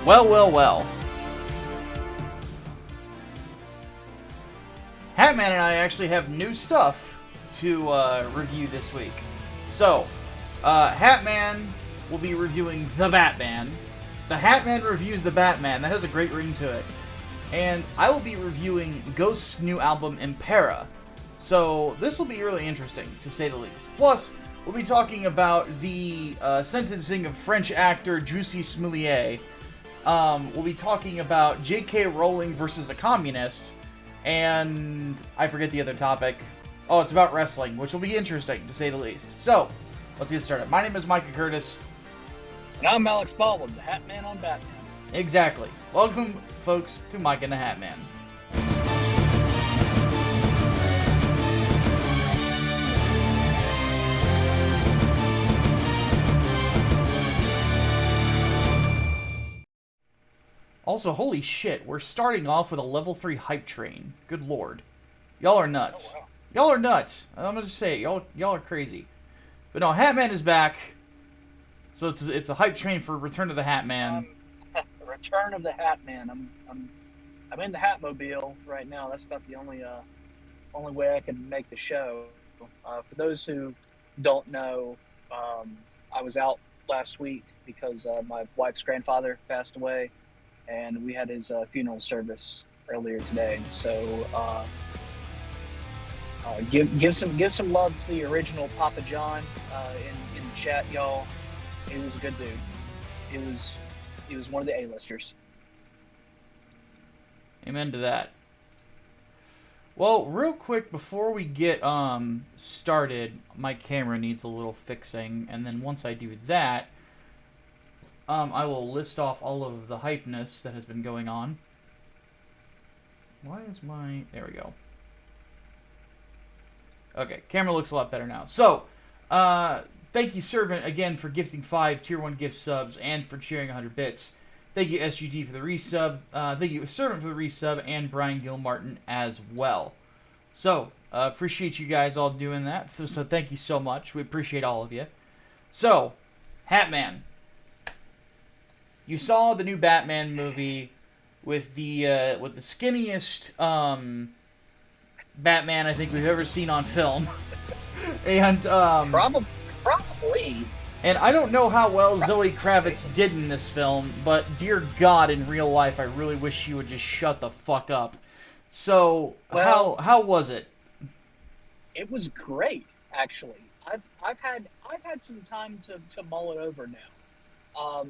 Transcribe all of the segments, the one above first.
Well. Hatman and I actually have new stuff to review this week. So, Hatman will be reviewing The Batman. The Hatman reviews The Batman. That has a great ring to it. And I will be reviewing Ghost's new album, Impera. So, this will be really interesting, to say the least. Plus, we'll be talking about the sentencing of French actor Jussie Smollett. We'll be talking about J.K. Rowling versus a communist. And I forget the other topic. Oh, it's about wrestling, which will be interesting, to say the least. So, let's get started. My name is Micah Curtis. And I'm Alex Baldwin, the Hatman on Batman. Exactly. Welcome, folks, to Micah and the Hatman. Also, holy shit, we're starting off with a level 3 hype train. Good lord. Y'all are nuts. Oh, wow. Y'all are nuts. I'm gonna just say, y'all are crazy. But no, Hatman is back. So it's a hype train for Return of the Hatman. Return of the Hatman. I'm in the Hatmobile right now. That's about the only way I can make the show. For those who don't know, I was out last week because my wife's grandfather passed away, and we had his funeral service earlier today. So give some love to the original Papa John in the chat, y'all. He was a good dude. He was one of the A-listers. Amen to that. Well, real quick before we get started, my camera needs a little fixing, and then once I do that, I will list off all of the hypeness that has been going on. Why is my... There we go. Okay, camera looks a lot better now. So, thank you, Servant, again, for gifting 5 Tier 1 gift subs and for cheering 100 bits. Thank you, SGD, for the resub. Thank you, Servant, for the resub, and Brian Gilmartin as well. So, appreciate you guys all doing that. So, thank you so much. We appreciate all of you. So, Hatman. You saw the new Batman movie with the skinniest Batman I think we've ever seen on film, and probably. And I don't know how well Zoe Kravitz did in this film, but dear God, in real life, I really wish she would just shut the fuck up. So, Well, how was it? It was great, actually. I've had some time to mull it over now.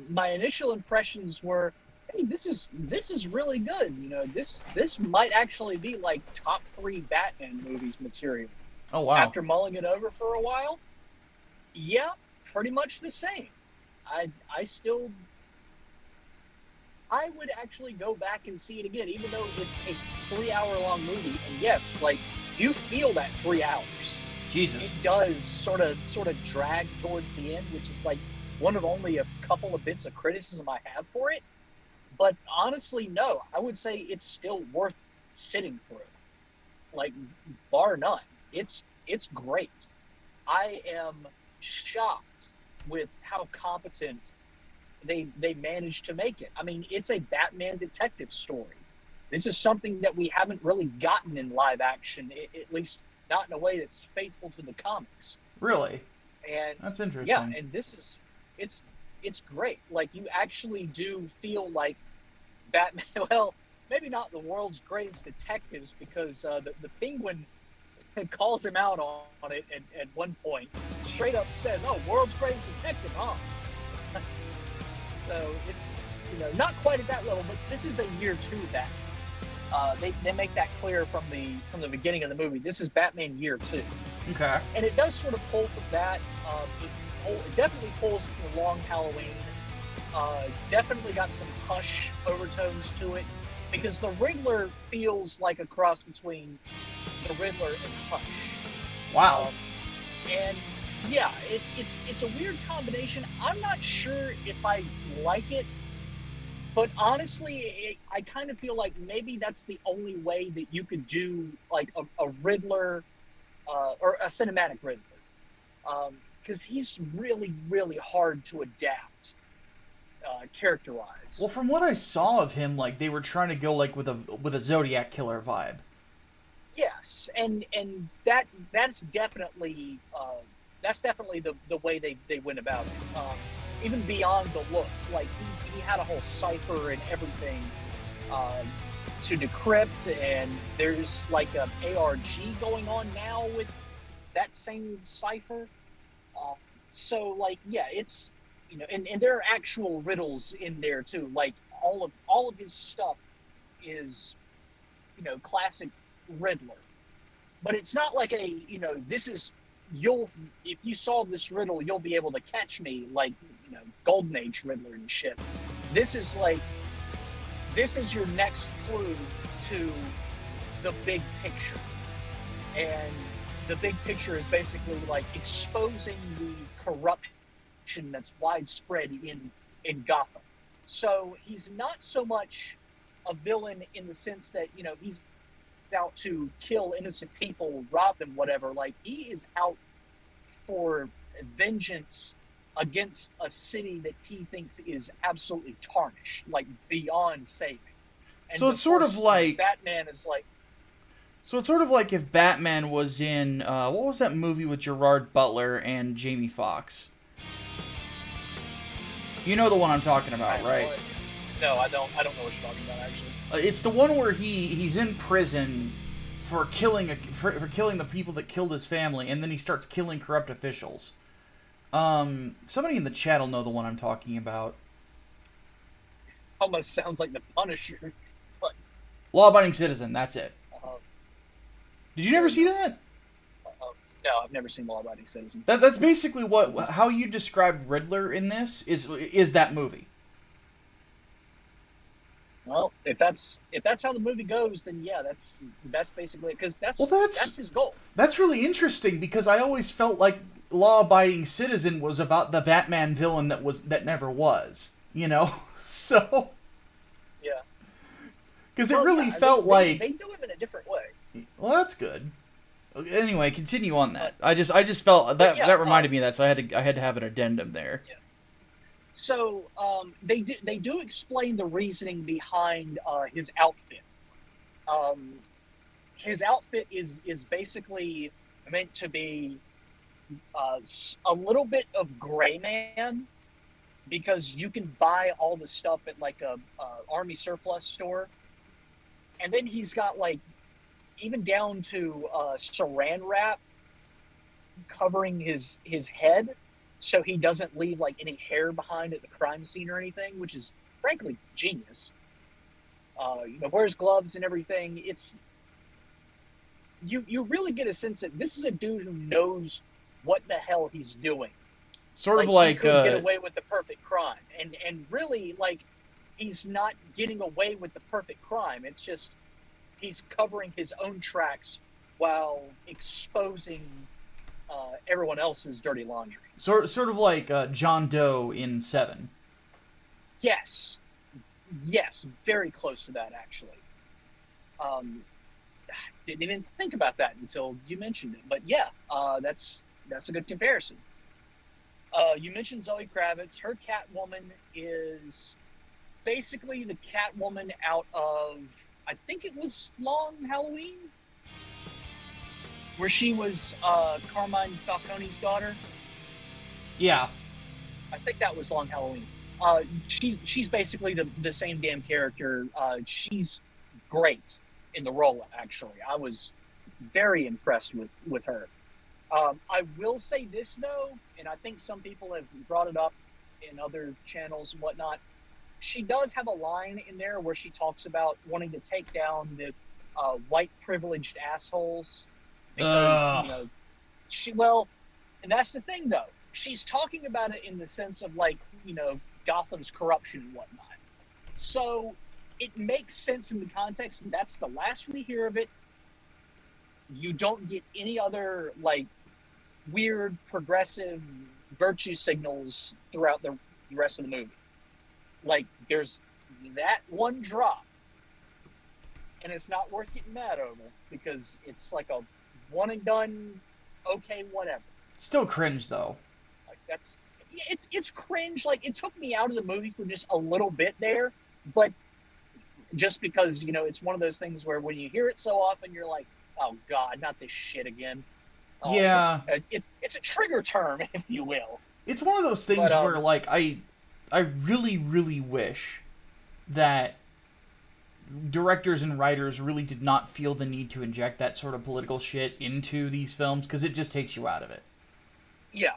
My initial impressions were, hey, this is really good. You know, this might actually be like top 3 Batman movies material. Oh wow! After mulling it over for a while, yeah, pretty much the same. I would actually go back and see it again, even though it's a 3-hour-long movie. And yes, like, you feel that 3 hours. Jesus, it does sort of drag towards the end, which is like one of only a couple of bits of criticism I have for it. But honestly, no, I would say it's still worth sitting through. Like, bar none. It's great. I am shocked with how competent they managed to make it. I mean, it's a Batman detective story. This is something that we haven't really gotten in live action, at least not in a way that's faithful to the comics. Really? And that's interesting. Yeah, and it's great. Like, you actually do feel like Batman. Well, maybe not the world's greatest detectives, because the Penguin calls him out on it at one point. Straight up says, "Oh, world's greatest detective, huh?" So it's, you know, not quite at that level, but this is a year 2 Batman. They make that clear from the beginning of the movie. This is Batman year 2. Okay. And it does sort of pull from that. It definitely pulls from the Long Halloween. Definitely got some Hush overtones to it, because the Riddler feels like a cross between the Riddler and Hush. Wow. And yeah, it's a weird combination. I'm not sure if I like it, but honestly, I kind of feel like maybe that's the only way that you could do like a Riddler or a cinematic Riddler, because he's really, really hard to adapt. characterized. Well, from what I saw of him, like they were trying to go like with a Zodiac killer vibe. Yes, and that's definitely the way they went about it. Even beyond the looks, like he had a whole cipher and everything to decrypt, and there's like a ARG going on now with that same cipher. So like yeah, it's and there are actual riddles in there too. Like all of his stuff is classic Riddler, but it's not like a this is you'll if you solve this riddle you'll be able to catch me like Golden Age Riddler and shit. This is like this is your next clue to the big picture, and the big picture is basically like exposing the corruption that's widespread in Gotham. So he's not so much a villain in the sense that he's out to kill innocent people, rob them, whatever. Like he is out for vengeance against a city that he thinks is absolutely tarnished, like beyond saving. And so it's sort of like Batman is like. So it's sort of like if Batman was in what was that movie with Gerard Butler and Jamie Foxx? You know the one I'm talking about, right? No, I don't know what you're talking about actually. It's the one where he's in prison for killing killing the people that killed his family, and then he starts killing corrupt officials. Somebody in the chat will know the one I'm talking about. Almost sounds like The Punisher. But Law-abiding citizen. That's it. Did you never see that? No, I've never seen Law-abiding citizen. That's basically how you describe Riddler in this is that movie. Well, if that's how the movie goes, then yeah, that's basically because that's his goal. That's really interesting because I always felt like Law-abiding citizen was about the Batman villain that never was, So yeah, because it really felt like they do it in a different way. Well, that's good. Anyway, continue on that. I just felt that reminded me of that, so I had to have an addendum there. Yeah. So they do explain the reasoning behind his outfit. His outfit is basically meant to be a little bit of Gray Man, because you can buy all the stuff at like a army surplus store, and then he's got like even down to saran wrap covering his head, so he doesn't leave like any hair behind at the crime scene or anything, which is frankly genius. Wears gloves and everything. It's you really get a sense that this is a dude who knows what the hell he's doing. Sort of like he could get away with the perfect crime, and really like he's not getting away with the perfect crime. It's just he's covering his own tracks while exposing everyone else's dirty laundry. Sort of like John Doe in Seven. Yes, very close to that actually. Didn't even think about that until you mentioned it, but yeah, that's a good comparison. You mentioned Zoe Kravitz. Her Catwoman is basically the Catwoman out of, I think it was Long Halloween, where she was Carmine Falcone's daughter. Yeah, I think that was Long Halloween. She's basically the same damn character. She's great in the role. Actually, I was very impressed with her. I will say this though, and I think some people have brought it up in other channels and whatnot. She does have a line in there where she talks about wanting to take down the white privileged assholes because and that's the thing though. She's talking about it in the sense of like Gotham's corruption and whatnot. So it makes sense in the context, and that's the last we hear of it. You don't get any other like weird progressive virtue signals throughout the rest of the movie. Like there's that one drop, and it's not worth getting mad over because it's like a one and done. Okay, whatever. Still cringe though. Like that's it's cringe. Like, it took me out of the movie for just a little bit there, but just because, it's one of those things where when you hear it so often, you're like, oh God, not this shit again. Yeah, It's a trigger term, if you will. it's one of those But things where like I really really wish that directors and writers really did not feel the need to inject that sort of political shit into these films because it just takes you out of it. yeah,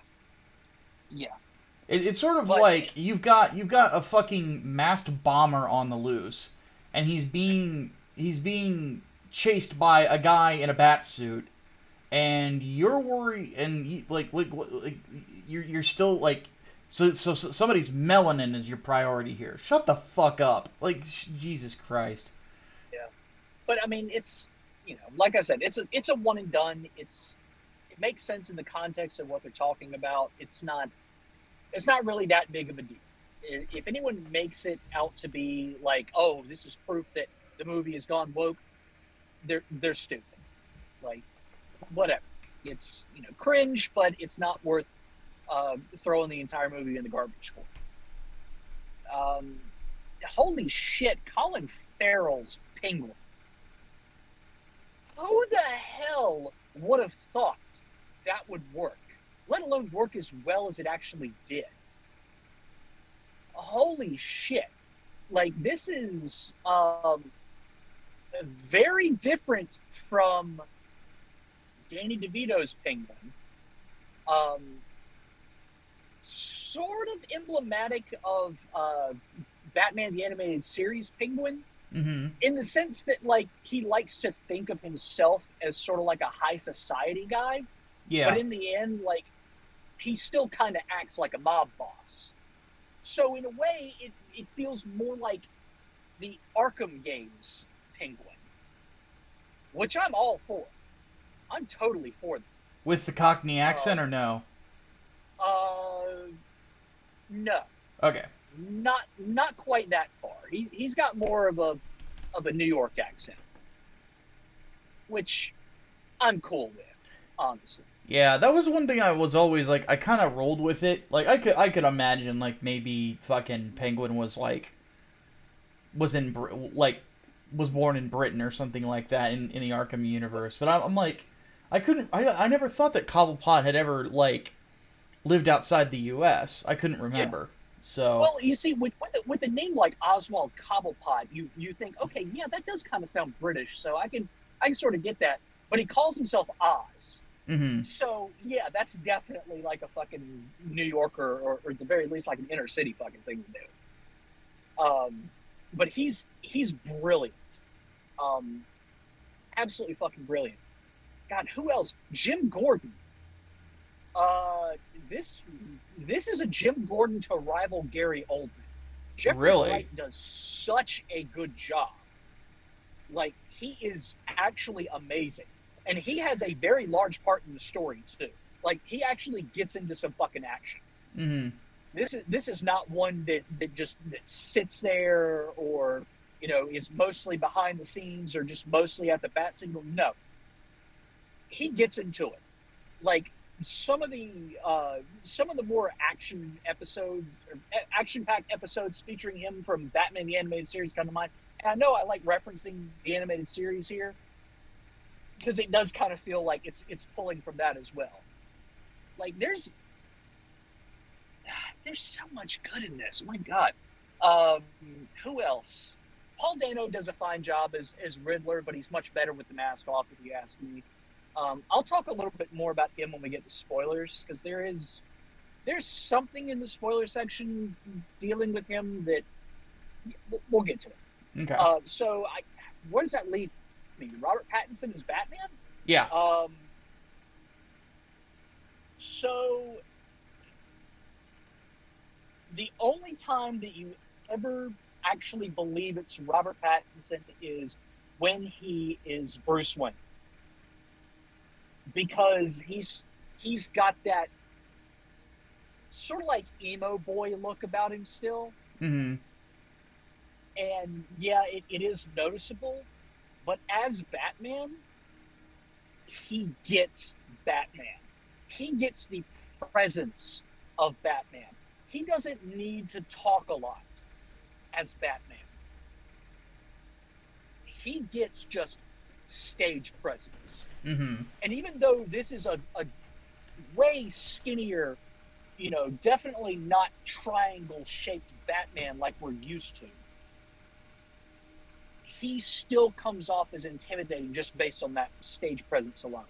yeah. It's sort of But like you've got a fucking masked bomber on the loose, and he's being chased by a guy in a bat suit, and you're worried, and you're still like, so somebody's melanin is your priority here. Shut the fuck up, like Jesus Christ. yeah, but I mean, it's like I said, it's a one and done. It makes sense in the context of what they're talking about. It's not really that big of a deal. If anyone makes it out to be like, oh, this is proof that the movie has gone woke, they're stupid. Like, whatever. It's cringe, but it's not worth throwing the entire movie in the garbage for. Holy shit, Colin Farrell's Penguin. Who the hell would have thought that would work? Let alone work as well as it actually did. Holy shit. Like, this is very different from Danny DeVito's Penguin. Sort of emblematic of Batman the Animated Series Penguin, in the sense that, like, he likes to think of himself as sort of like a high society guy. Yeah. But in the end, like, he still kind of acts like a mob boss. So in a way, it feels more like the Arkham games Penguin, which I'm all for. I'm totally for them. With the Cockney accent or no? No, Okay. not quite that far. He's got more of a New York accent, which I'm cool with, honestly. Yeah, that was one thing I was always like. I kind of rolled with it. Like I could imagine like maybe fucking Penguin was like was in like was born in Britain or something like that in the Arkham universe. But I'm like, I never thought that Cobblepot had ever like lived outside the U.S. I couldn't remember. Yeah. So well, you see, with a name like Oswald Cobblepot, you think, okay, yeah, that does kind of sound British, so I can sort of get that. But he calls himself Oz. Mm-hmm. So, yeah, that's definitely like a fucking New Yorker, or at the very least, like an inner city fucking thing to do. But he's brilliant. Absolutely fucking brilliant. God, who else? Jim Gordon. This is a Jim Gordon to rival Gary Oldman. Jeffrey Wright does such a good job. Like, he is actually amazing. And he has a very large part in the story too. Like, he actually gets into some fucking action. Mm-hmm. This is not one that just sits there, or is mostly behind the scenes, or just mostly at the bat signal. No, he gets into it. Like, some of the more action episodes, or action-packed episodes featuring him from Batman the Animated Series come to mind. And I know I like referencing the animated series here, because it does kind of feel like it's pulling from that as well. Like, there's so much good in this. My God. Who else? Paul Dano does a fine job as Riddler, but he's much better with the mask off, if you ask me. I'll talk a little bit more about him when we get to spoilers, because there's something in the spoiler section dealing with him that we'll get to it. Okay. So where does that leave me? Robert Pattinson is Batman? Yeah. So the only time that you ever actually believe it's Robert Pattinson is when he is Bruce Wayne. Because he's got that sort of like emo boy look about him still. Mm-hmm. And yeah, it is noticeable. But as Batman, he gets Batman. He gets the presence of Batman. He doesn't need to talk a lot as Batman. He gets just stage presence. Mm-hmm. And even though this is a way skinnier, definitely not triangle-shaped Batman like we're used to, he still comes off as intimidating just based on that stage presence alone.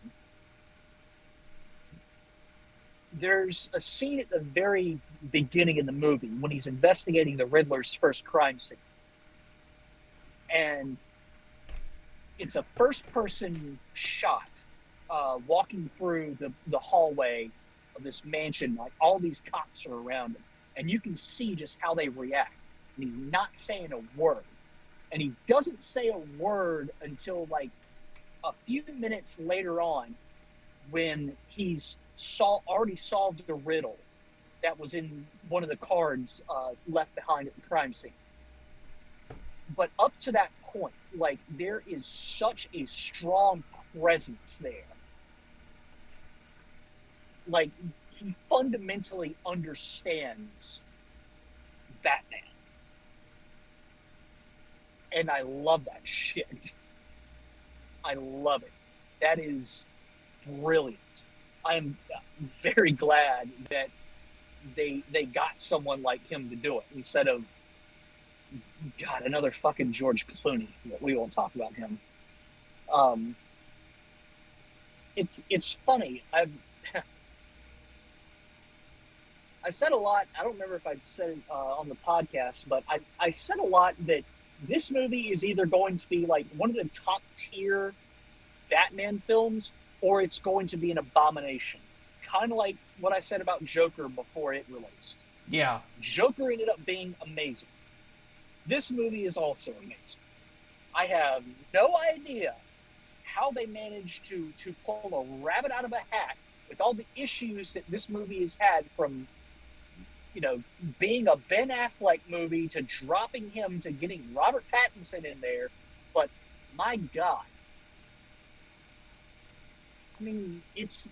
There's a scene at the very beginning of the movie when he's investigating the Riddler's first crime scene. And it's a first-person shot walking through the hallway of this mansion. Like, all these cops are around him. And you can see just how they react. And he's not saying a word. And he doesn't say a word until, like, a few minutes later on when he's already solved the riddle that was in one of the cards left behind at the crime scene. But up to that point, like, there is such a strong presence there. Like, he fundamentally understands Batman. And I love that shit. I love it. That is brilliant. I am very glad that they got someone like him to do it instead of, God, another fucking George Clooney. We won't talk about him. It's funny. I said a lot. I don't remember if I said it on the podcast, but I said a lot that this movie is either going to be like one of the top tier Batman films, or it's going to be an abomination. Kind of like what I said about Joker before it released. Yeah. Joker ended up being amazing. This movie is also amazing. I have no idea how they managed to pull a rabbit out of a hat with all the issues that this movie has had, from being a Ben Affleck movie to dropping him to getting Robert Pattinson in there. But my God, I mean, this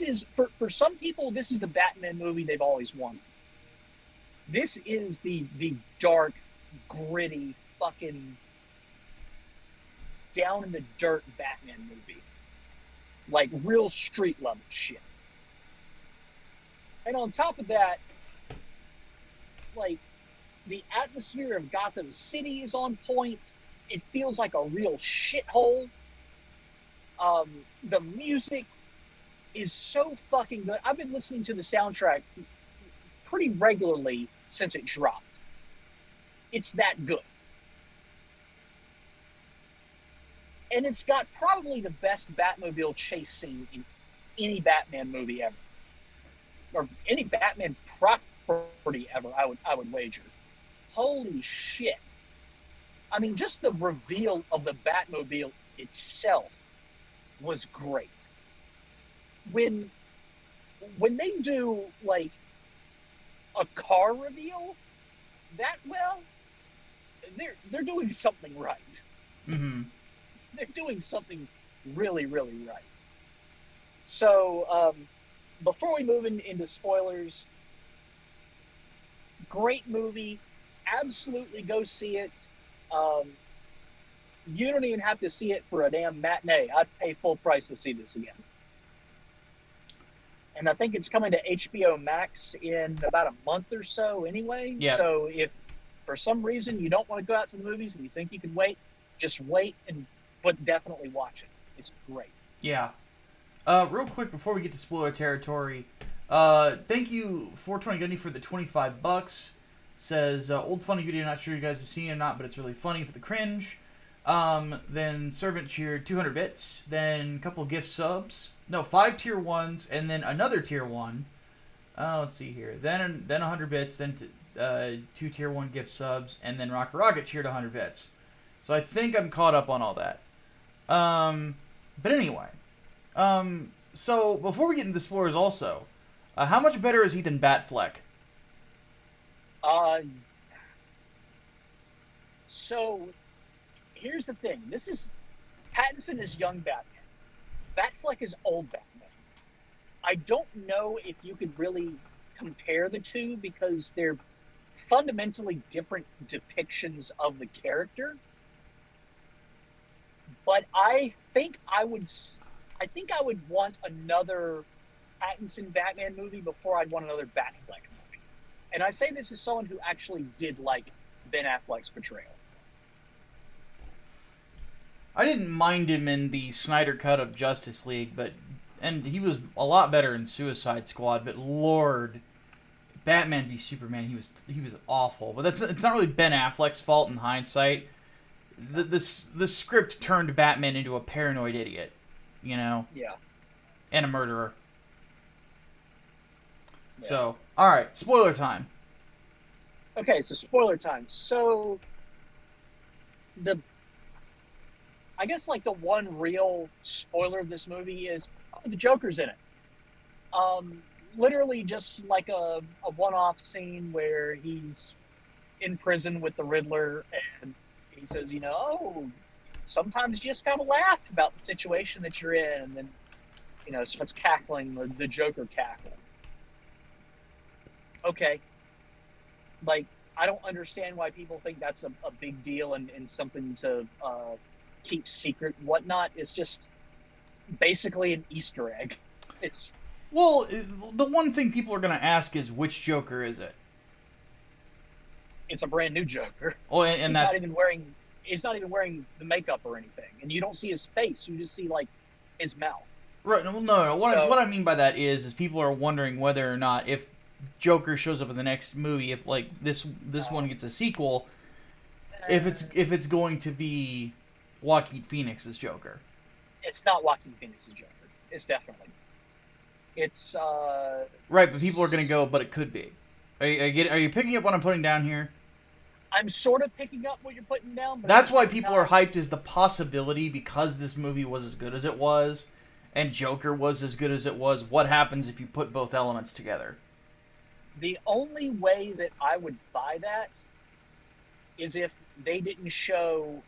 is for some people, this is the Batman movie they've always wanted. This is the dark, gritty, fucking down in the dirt Batman movie. Like, real street level shit. And on top of that, like, the atmosphere of Gotham City is on point. It feels like a real shithole. The music is so fucking good. I've been listening to the soundtrack pretty regularly since it dropped. It's that good. And it's got probably the best Batmobile chase scene in any Batman movie ever. Or any Batman property ever, I would wager. Holy shit. I mean, just the reveal of the Batmobile itself was great. When they do, like, a car reveal that well, they're doing something right. Mm-hmm. They're doing something really, really right. So, before we move into spoilers, great movie. Absolutely go see it. You don't even have to see it for a damn matinee. I'd pay full price to see this again. And I think it's coming to HBO Max in about a month or so anyway. Yep. So if for some reason you don't want to go out to the movies and you think you can wait, just wait, but definitely watch it. It's great. Yeah. Real quick before we get to spoiler territory, thank you 420 Gundy for the $25. Says old funny video, not sure you guys have seen it or not, but it's really funny for the cringe. Then Servant cheered 200 bits, then a couple gift subs. No, 5 tier 1s, and then another tier 1. Let's see here. Then 100 bits, then 2 tier 1 gift subs, and then Rocket cheered 100 bits. So I think I'm caught up on all that. But anyway. So before we get into the spoilers also, how much better is he than Batfleck? So here's the thing. Pattinson is young Batman. Batfleck is old Batman. I don't know if you could really compare the two because they're fundamentally different depictions of the character. But I think I would want another Pattinson Batman movie before I'd want another Batfleck movie. And I say this as someone who actually did like Ben Affleck's portrayal. I didn't mind him in the Snyder cut of Justice League, and he was a lot better in Suicide Squad. But Lord, Batman v Superman, he was awful. But it's not really Ben Affleck's fault in hindsight. The script turned Batman into a paranoid idiot, you know. Yeah. And a murderer. Yeah. So, all right, spoiler time. Okay, so spoiler time. So I guess like the one real spoiler of this movie is the Joker's in it. Literally just like a one-off scene where he's in prison with the Riddler and he says, you know, oh, sometimes you just gotta laugh about the situation that you're in, and then, you know, starts cackling, the Joker cackling. Okay. Like, I don't understand why people think that's a big deal and something to keep secret and whatnot. It's just basically an Easter egg. Well, the one thing people are going to ask is, which Joker is it? It's a brand new Joker. Oh, and he's not even wearing the makeup or anything, and you don't see his face. You just see like his mouth. Right? No. What I mean by that is people are wondering whether or not if Joker shows up in the next movie, if like this one gets a sequel, if it's going to be Joaquin Phoenix's Joker. It's not Joaquin Phoenix's Joker. It's definitely. It's right, but people are going to go, but it could be. Are you picking up what I'm putting down here? I'm sort of picking up what you're putting down. But that's why people are hyped, is the possibility, because this movie was as good as it was, and Joker was as good as it was. What happens if you put both elements together? The only way that I would buy that is if they didn't show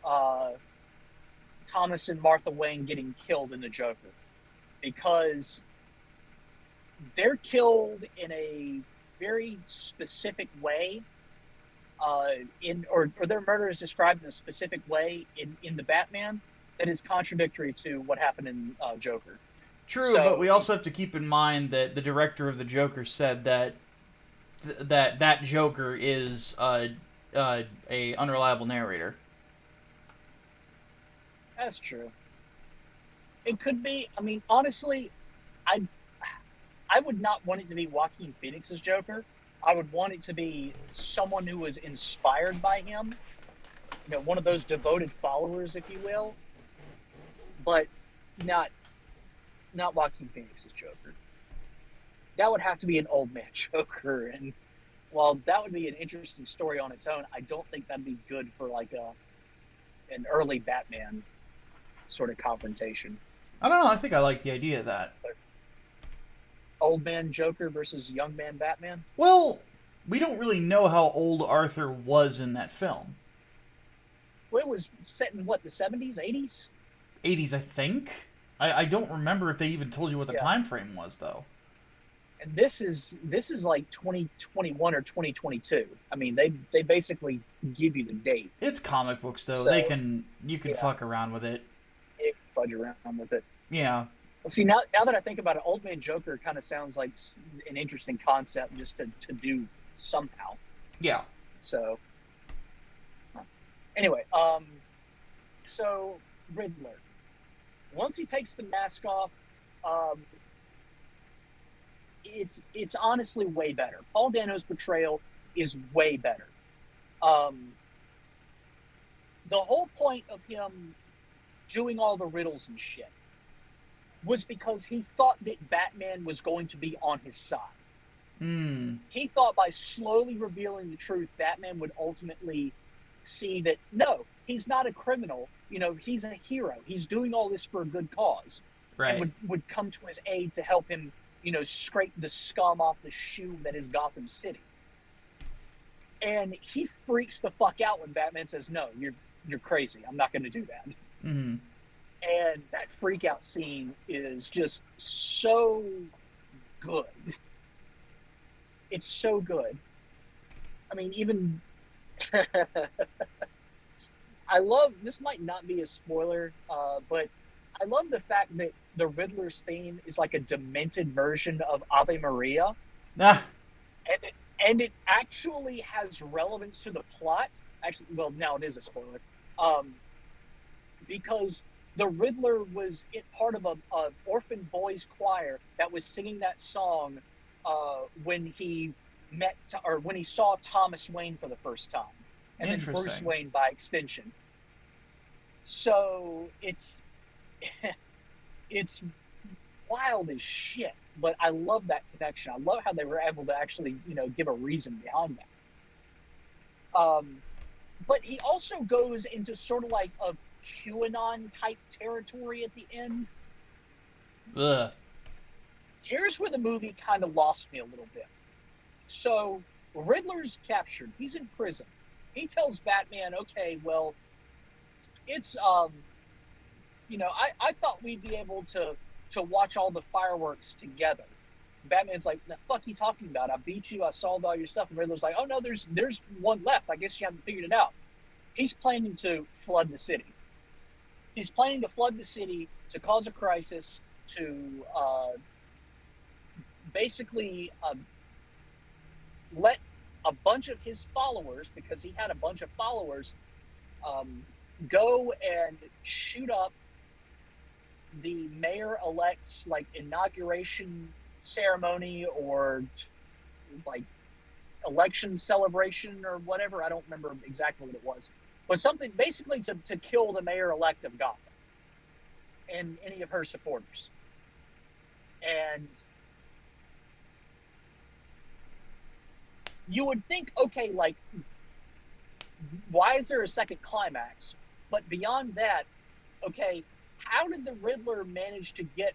Thomas and Martha Wayne getting killed in the Joker, because they're killed in a very specific way, or their murder is described in a specific way in the Batman that is contradictory to what happened in Joker. True, but we also have to keep in mind that the director of the Joker said that that Joker is a unreliable narrator. That's true. It could be. I mean, honestly, I would not want it to be Joaquin Phoenix's Joker. I would want it to be someone who was inspired by him. You know, one of those devoted followers, if you will. But not Joaquin Phoenix's Joker. That would have to be an old man Joker, and while that would be an interesting story on its own, I don't think that'd be good for like an early Batman sort of confrontation. I don't know. I think I like the idea of that. Old man Joker versus young man Batman? Well, we don't really know how old Arthur was in that film. Well, it was set in, what, the 70s, 80s? 80s, I think. I don't remember if they even told you what the time frame was, though. And this is like 2021 or 2022. I mean, they basically give you the date. It's comic books, though. So, you can fuck around with it. You can fudge around with it. Yeah. Well, see, now that I think about it, Old Man Joker kind of sounds like an interesting concept just to do somehow. Yeah. So, anyway, so Riddler. Once he takes the mask off, it's honestly way better. Paul Dano's portrayal is way better. The whole point of him doing all the riddles and shit was because he thought that Batman was going to be on his side. He thought by slowly revealing the truth, Batman would ultimately see that, no, he's not a criminal. You know, he's a hero. He's doing all this for a good cause. Right. And would come to his aid to help him, you know, scrape the scum off the shoe that is Gotham City. And he freaks the fuck out when Batman says, no, you're crazy. I'm not going to do that. Mm-hmm. And that freak out scene is just so good. It's so good. I mean, even I love this. Might not be a spoiler, but I love the fact that the Riddler's theme is like a demented version of Ave Maria, Ah, and it actually has relevance to the plot. Actually, well, now it is a spoiler, um, because the Riddler was part of a orphan boys choir that was singing that song when he or when he saw Thomas Wayne for the first time, and then Bruce Wayne by extension. So it's it's wild as shit, but I love that connection. I love how they were able to actually, give a reason behind that. But he also goes into sort of like a QAnon type territory at the end. ugh. Here's where the movie kind of lost me a little bit. So Riddler's captured. He's in prison. He tells Batman, okay, well, it's I thought we'd be able to watch all the fireworks together. Batman's like, the fuck you talking about? I beat you, I solved all your stuff. And Riddler's like, oh no, there's one left. I guess you haven't figured it out. He's planning to flood the city. He's planning to flood the city to cause a crisis, to basically let a bunch of his followers, because he had a bunch of followers, go and shoot up the mayor-elect's like inauguration ceremony or like election celebration or whatever. I don't remember exactly what it was, but something basically to kill the mayor-elect of Gotham and any of her supporters. And you would think, okay, like, why is there a second climax? But beyond that, okay, how did the Riddler manage to get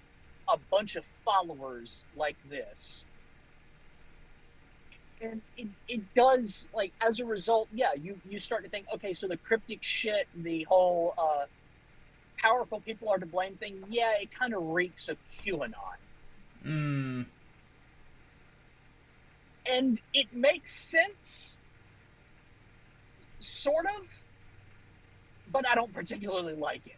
a bunch of followers like this? And it does, like, as a result, yeah, you start to think, okay, so the cryptic shit, the whole powerful people are to blame thing, yeah, it kind of reeks of QAnon. And it makes sense, sort of, but I don't particularly like it.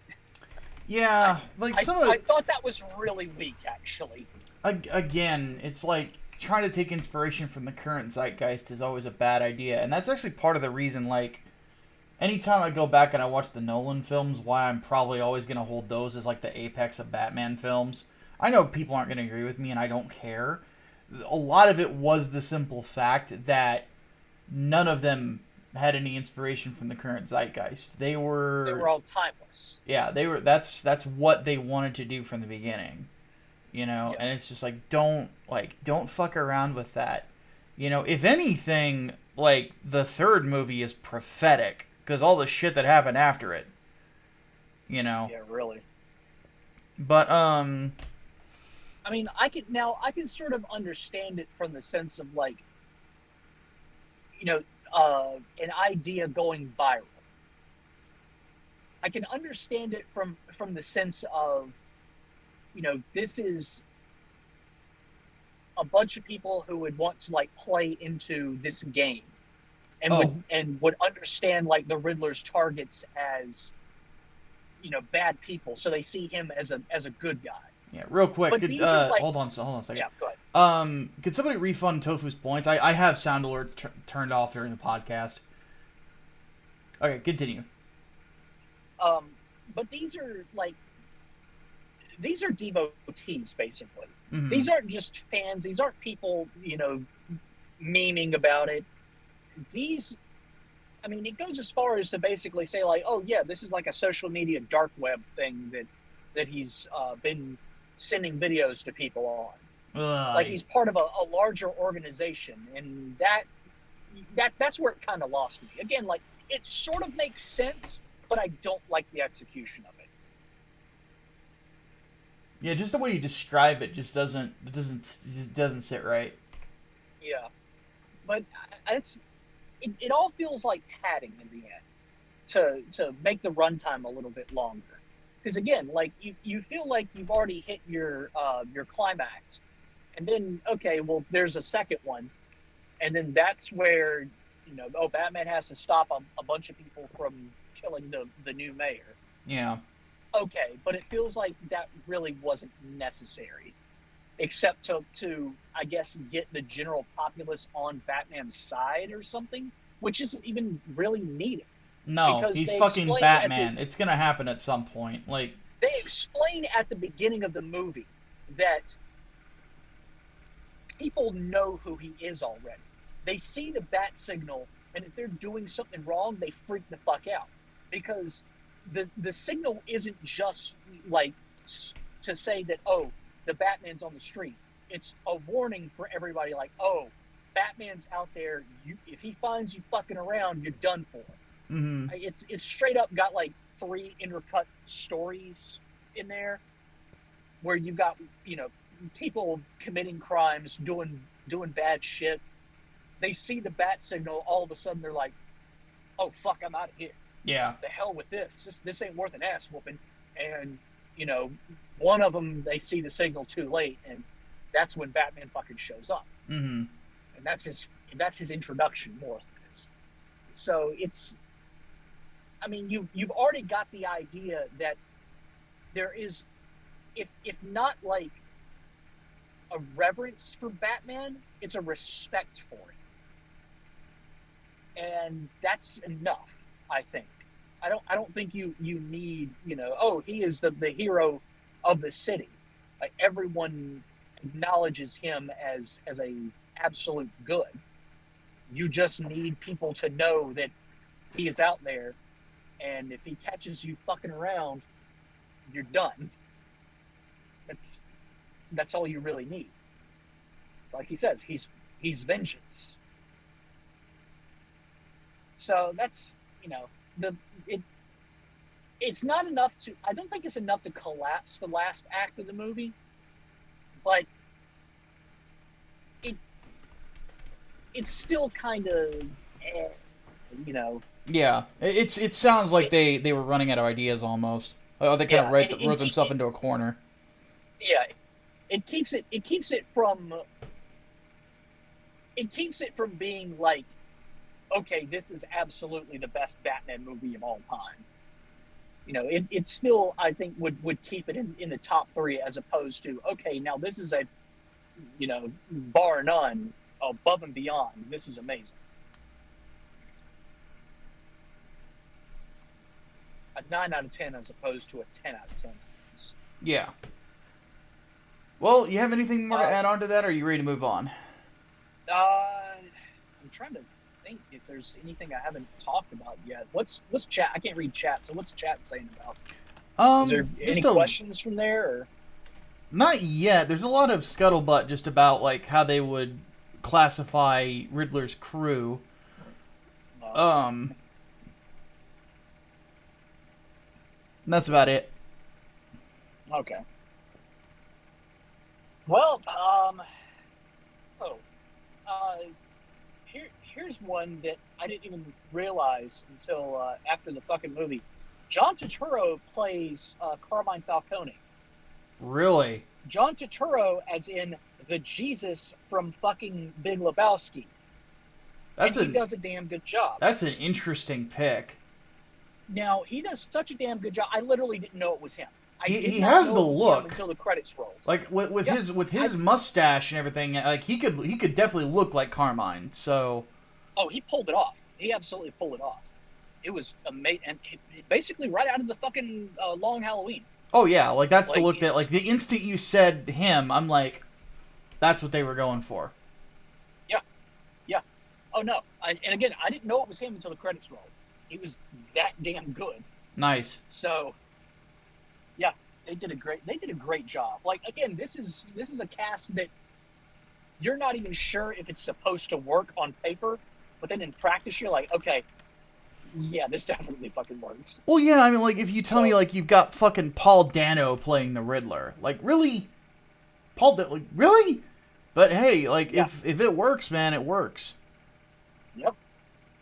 Yeah, like I thought that was really weak, actually. Again, it's like trying to take inspiration from the current zeitgeist is always a bad idea, and that's actually part of the reason. Like, anytime I go back and I watch the Nolan films, why I'm probably always going to hold those as like the apex of Batman films. I know people aren't going to agree with me, and I don't care. A lot of it was the simple fact that none of them had any inspiration from the current zeitgeist. They were all timeless. Yeah, they were. That's what they wanted to do from the beginning, Yeah. And it's just like don't fuck around with that, If anything, like the third movie is prophetic because all the shit that happened after it, Yeah, really. But I mean, I can sort of understand it from the sense of like, an idea going viral. I can understand it from the sense of, this is a bunch of people who would want to like play into this game and would understand like the Riddler's targets as, bad people. So they see him as a good guy. Yeah, real quick. But these are like, hold on a second. Yeah, go ahead. Could somebody refund Tofu's points? I have sound alert turned off during the podcast. Okay, continue. But these are devotees, basically. Mm-hmm. These aren't just fans. These aren't people, memeing about it. It goes as far as to basically say like, oh yeah, this is like a social media dark web thing that he's been sending videos to people on. Like he's part of a larger organization, and that's where it kind of lost me. Again, like it sort of makes sense, but I don't like the execution of it. Yeah, just the way you describe it just doesn't sit right. Yeah, but it all feels like padding in the end to make the runtime a little bit longer. Because again, like you feel like you've already hit your climax, And then, okay, well, there's a second one. And then that's where, Batman has to stop a bunch of people from killing the new mayor. Yeah. Okay, but it feels like that really wasn't necessary, except to I guess, get the general populace on Batman's side or something, which isn't even really needed. No, Because he's they fucking explain Batman. It's gonna happen at some point. Like, at the beginning of the movie that people know who he is already. They see the bat signal, and if they're doing something wrong, they freak the fuck out, because the signal isn't just like to say that, oh, the Batman's on the street. It's a warning for everybody, like, oh, Batman's out there. If he finds you fucking around, you're done for. mm-hmm. It's straight up got like 3 intercut stories in there where you got, people committing crimes, doing bad shit. They see the bat signal, all of a sudden they're like, oh fuck, I'm out of here. Yeah. The hell with this. This ain't worth an ass whooping. And, one of them, they see the signal too late, and that's when Batman fucking shows up. Mm-hmm. And that's his introduction, more or less. So it's, I mean, you've already got the idea that there is, if not like a reverence for Batman, it's a respect for it, and that's enough. I think. I don't think you need, oh, he is the hero of the city. Like, everyone acknowledges him as a absolute good. You just need people to know that he is out there, and if he catches you fucking around, you're done. That's all you really need. It's like he says, he's vengeance. So that's, it's not enough to, I don't think it's enough to collapse the last act of the movie, but it's still kind of, Yeah. It sounds like they were running out of ideas almost. Oh, they kind of wrote themselves into a corner. Yeah, it keeps it from being like, okay, this is absolutely the best Batman movie of all time. It still, I think, would keep it in the top 3, as opposed to, okay, now this is a, bar none, above and beyond. This is amazing. A 9 out of 10 as opposed to a 10 out of 10. Yeah. Well, you have anything more to add on to that, or are you ready to move on? I'm trying to think if there's anything I haven't talked about yet. What's chat? I can't read chat, so what's chat saying about? Is there any questions from there? Or? Not yet. There's a lot of scuttlebutt just about like how they would classify Riddler's crew. That's about it. Okay. Well, here's one that I didn't even realize until after the fucking movie. John Turturro plays Carmine Falcone. Really? John Turturro, as in the Jesus from fucking Big Lebowski. He does a damn good job. That's an interesting pick. Now, he does such a damn good job. I literally didn't know it was him. He has the look until the credits rolled. Like with his mustache and everything. Like he could definitely look like Carmine. So. Oh, he pulled it off. He absolutely pulled it off. It was amazing, and basically right out of the fucking Long Halloween. Oh yeah, like that's the look that, like, the instant you said him, I'm like, that's what they were going for. Yeah. Oh no, and again, I didn't know it was him until the credits rolled. He was that damn good. Nice. So, yeah, they did a great job. Like, again, this is a cast that you're not even sure if it's supposed to work on paper, but then in practice you're like, okay, yeah, this definitely fucking works. Well, yeah, I mean, like, if you tell me, like, you've got fucking Paul Dano playing the Riddler, like, really? Really? But hey, like, yeah. if it works, man, it works. Yep,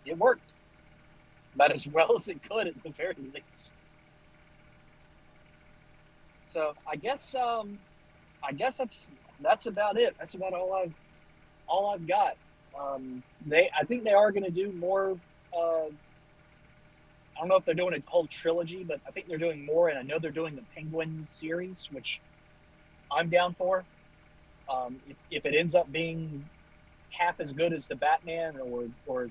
it worked. About as well as it could, at the very least. So I guess that's that's about it. That's about all I've got. I think they are going to do more. I don't know if they're doing a whole trilogy, but I think they're doing more, and I know they're doing the Penguin series, which I'm down for. If it ends up being half as good as the Batman, or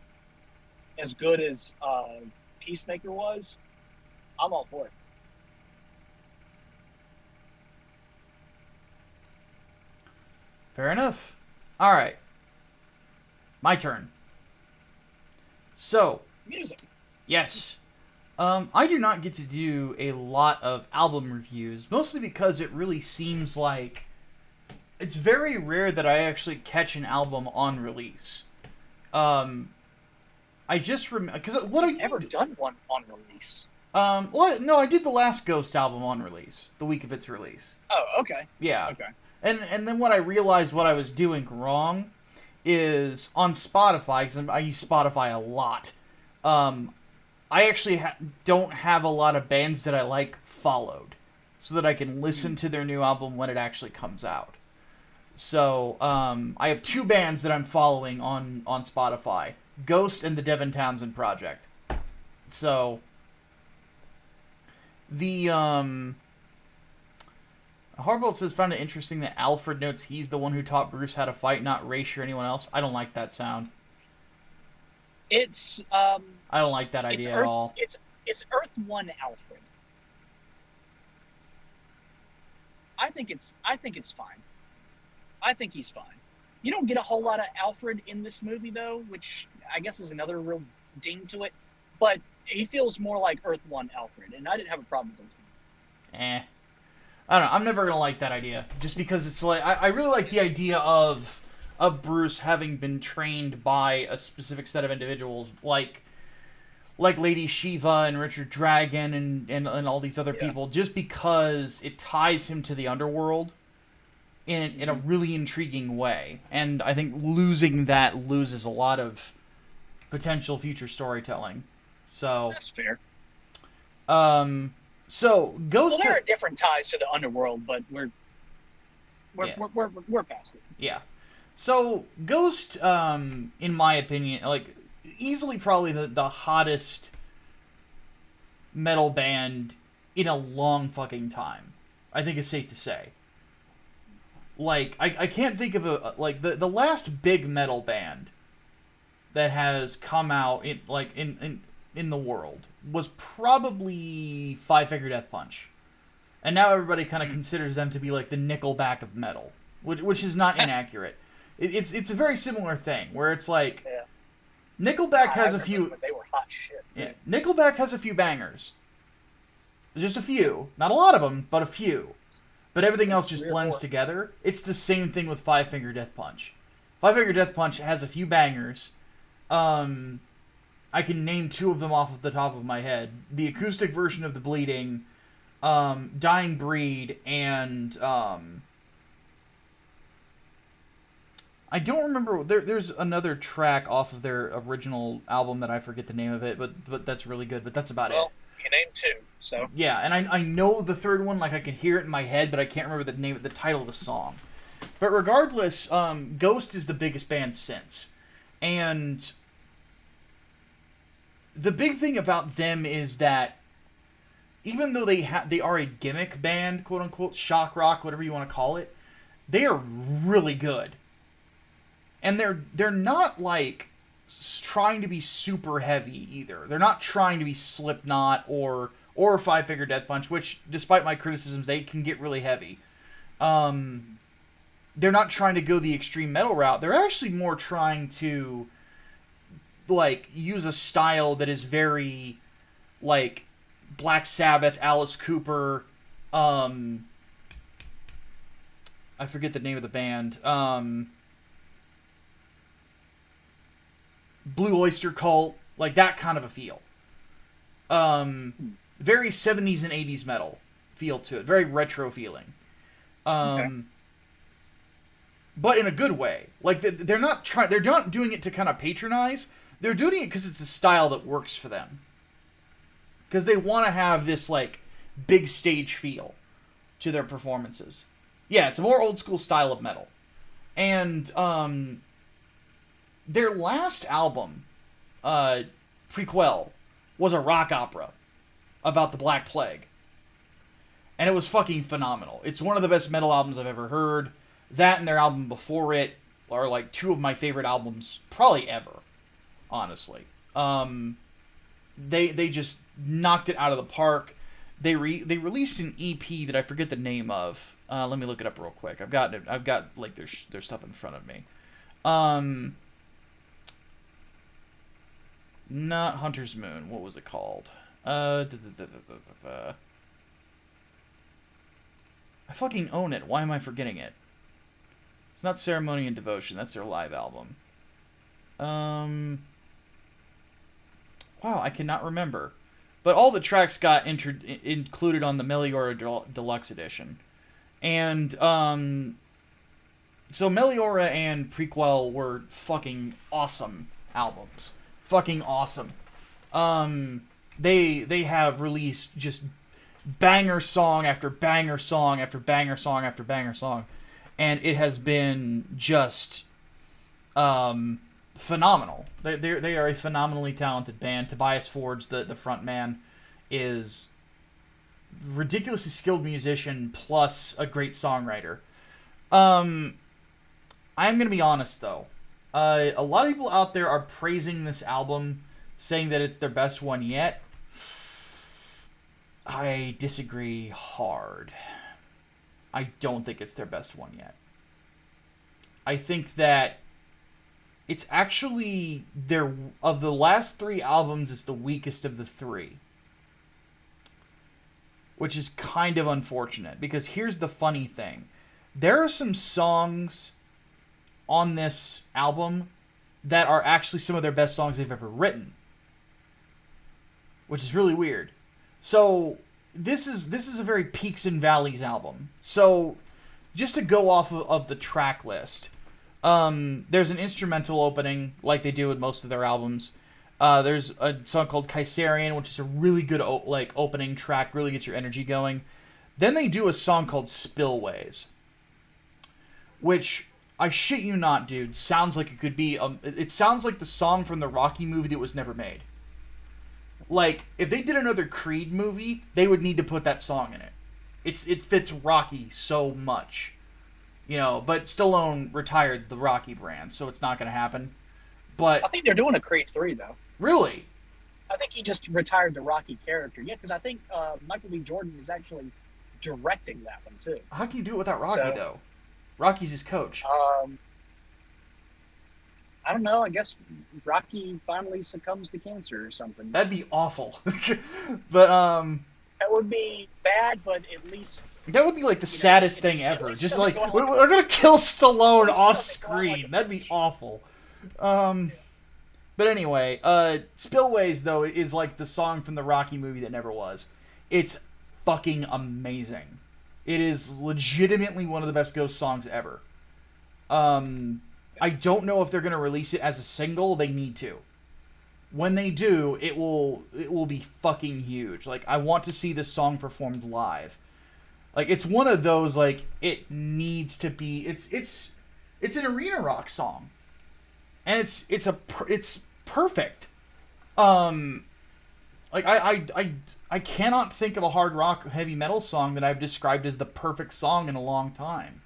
as good as Peacemaker was, I'm all for it. Fair enough. All right. My turn. So, Music. yes. I do not get to do a lot of album reviews, mostly because it really seems like it's very rare that I actually catch an album on release. I just remember because what I've never done one on release. Well, no, I did the last Ghost album on release, the week of its release. Oh, okay. Yeah. Okay. And then what I realized what I was doing wrong is on Spotify, because I use Spotify a lot. I actually don't have a lot of bands that I like followed, so that I can listen to their new album when it actually comes out. So I have 2 bands that I'm following on Spotify: Ghost and the Devin Townsend Project. So the Hardbolt says, found it interesting that Alfred notes he's the one who taught Bruce how to fight, not Raish or anyone else. I don't like that sound. It's I don't like that idea at all. It's Earth One Alfred. I think it's fine. I think he's fine. You don't get a whole lot of Alfred in this movie though, which I guess is another real ding to it. But he feels more like Earth One Alfred, and I didn't have a problem with him. I don't know. I'm never gonna like that idea, just because it's like I really like the idea of Bruce having been trained by a specific set of individuals, like Lady Shiva and Richard Dragon and all these other people, just because it ties him to the underworld in a really intriguing way. And I think losing that loses a lot of potential future storytelling. So that's fair. So Ghost. Well, there are different ties to the underworld, but we're past it. Yeah. So Ghost, in my opinion, like easily probably the hottest metal band in a long fucking time. I think it's safe to say. Like I can't think of the last big metal band that has come out in the world was probably Five Finger Death Punch. And now everybody kind of considers them to be like the Nickelback of metal, which is not inaccurate. It's a very similar thing where it's like Nickelback has a few. They were hot shit. Too. Yeah, Nickelback has a few bangers. Just a few, not a lot of them, but a few. But everything else just blends together. It's the same thing with Five Finger Death Punch. Five Finger Death Punch has a few bangers. I can name 2 of them off of the top of my head. The acoustic version of The Bleeding, Dying Breed, and I don't remember. There's another track off of their original album that I forget the name of it, but that's really good. But that's about it. You named 2, so yeah. And I know the third one, like I can hear it in my head, but I can't remember the title of the song. But regardless, Ghost is the biggest band since, and the big thing about them is that even though they are a gimmick band, quote unquote, shock rock, whatever you want to call it, they are really good. And they're not like trying to be super heavy either. They're not trying to be Slipknot or Five Finger Death Punch, which, despite my criticisms, they can get really heavy. They're not trying to go the extreme metal route. They're actually more trying to like use a style that is very like Black Sabbath, Alice Cooper, I forget the name of the band, Blue Oyster Cult, like that kind of a feel. Very 70s and 80s metal feel to it, very retro feeling. But in a good way. Like they're not doing it to kind of patronize. They're doing it because it's a style that works for them. Because they want to have this like big stage feel to their performances. Yeah, it's a more old school style of metal. And their last album, Prequel, was a rock opera about the Black Plague. And it was fucking phenomenal. It's one of the best metal albums I've ever heard. That and their album before it are like two of my favorite albums probably ever, honestly. They just knocked it out of the park. They released an EP that I forget the name of. Let me look it up real quick. I've got like their stuff in front of me. Not Hunter's Moon. What was it called? I fucking own it. Why am I forgetting it? It's not Ceremony and Devotion. That's their live album. Wow, I cannot remember. But all the tracks got included on the Meliora Deluxe Edition. And, so Meliora and Prequel were fucking awesome albums. Fucking awesome. They have released just banger song after banger song after banger song after banger song. And it has been just, phenomenal. They are a phenomenally talented band. Tobias Ford's the front man, is ridiculously skilled musician plus a great songwriter. I'm gonna be honest though. A lot of people out there are praising this album, saying that it's their best one yet. I disagree hard. I don't think it's their best one yet. I think that it's actually of the last three albums, it's the weakest of the three. Which is kind of unfortunate, because here's the funny thing. There are some songs on this album that are actually some of their best songs they've ever written. Which is really weird. So, this is a very peaks and valleys album. So, just to go off of the track list, there's an instrumental opening, like they do with most of their albums. There's a song called Kaisarian, which is a really good opening track, really gets your energy going. Then they do a song called Spillways, which, I shit you not, dude, sounds like it could be, it sounds like the song from the Rocky movie that was never made. Like, if they did another Creed movie, they would need to put that song in it. It fits Rocky so much. You know, but Stallone retired the Rocky brand, so it's not going to happen. But I think they're doing a Creed 3, though. Really? I think he just retired the Rocky character. Yeah, because I think Michael B. Jordan is actually directing that one, too. How can you do it without Rocky, though? Rocky's his coach. I don't know. I guess Rocky finally succumbs to cancer or something. That'd be awful. But, that would be bad, but at least... That would be, like, the saddest thing ever. Just, like, we're gonna kill Stallone off-screen. That'd be awful. But anyway, Spillways, though, is, like, the song from the Rocky movie that never was. It's fucking amazing. It is legitimately one of the best Ghost songs ever. I don't know if they're gonna release it as a single. They need to. When they do, it will be fucking huge. Like, I want to see this song performed live. Like, it's one of those, like, it needs to be... It's an arena rock song. And it's perfect. Like, I cannot think of a hard rock heavy metal song that I've described as the perfect song in a long time.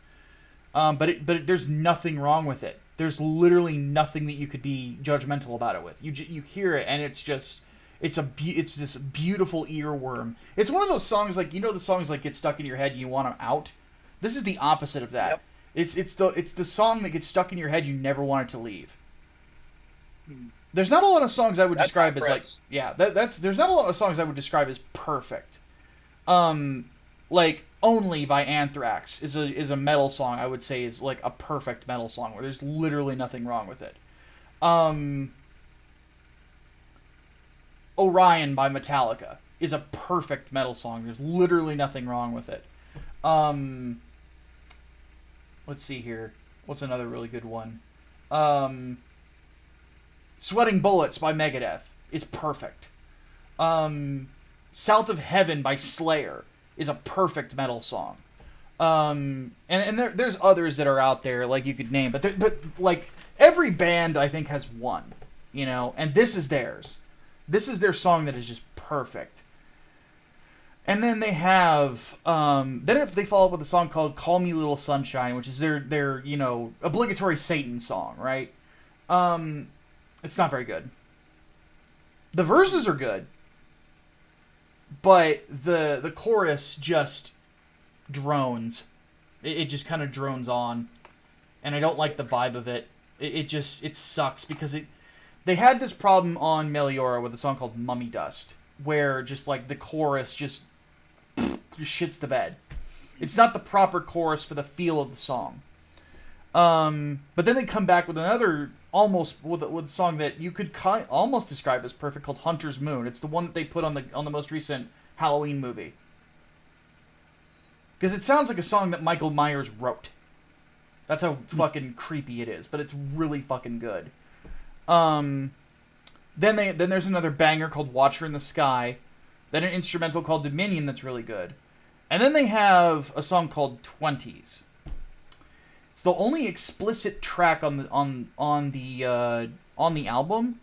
But there's nothing wrong with it. There's literally nothing that you could be judgmental about it with. You hear it and it's just it's this beautiful earworm. It's one of those songs, like, you know, the songs like get stuck in your head and you want them out. This is the opposite of that. Yep. It's the song that gets stuck in your head, you never want it to leave. There's not a lot of songs I would describe as like there's not a lot of songs I would describe as perfect. Like Only by Anthrax is a metal song I would say is like a perfect metal song where there's literally nothing wrong with it. Orion by Metallica is a perfect metal song. There's literally nothing wrong with it. Let's see here. What's another really good one? Sweating Bullets by Megadeth is perfect. South of Heaven by Slayer is a perfect metal song. And there's others that are out there like you could name, but like every band I think has one, you know, and this is theirs. This is their song that is just perfect. And then they have then if they follow up with a song called "Call Me Little Sunshine," which is their you know obligatory Satan song, right? It's not very good. The verses are good, but the chorus just drones. It just kind of drones on, and I don't like the vibe of it. It sucks because they had this problem on Meliora with a song called Mummy Dust, where just like the chorus just shits the bed. It's not the proper chorus for the feel of the song. But then they come back with another almost with a song that you could almost describe as perfect called Hunter's Moon. It's the one that they put on the most recent Halloween movie. Because it sounds like a song that Michael Myers wrote. That's how fucking creepy it is, but it's really fucking good. Then there's another banger called Watcher in the Sky. Then an instrumental called Dominion that's really good. And then they have a song called 20s. It's the only explicit track on the album.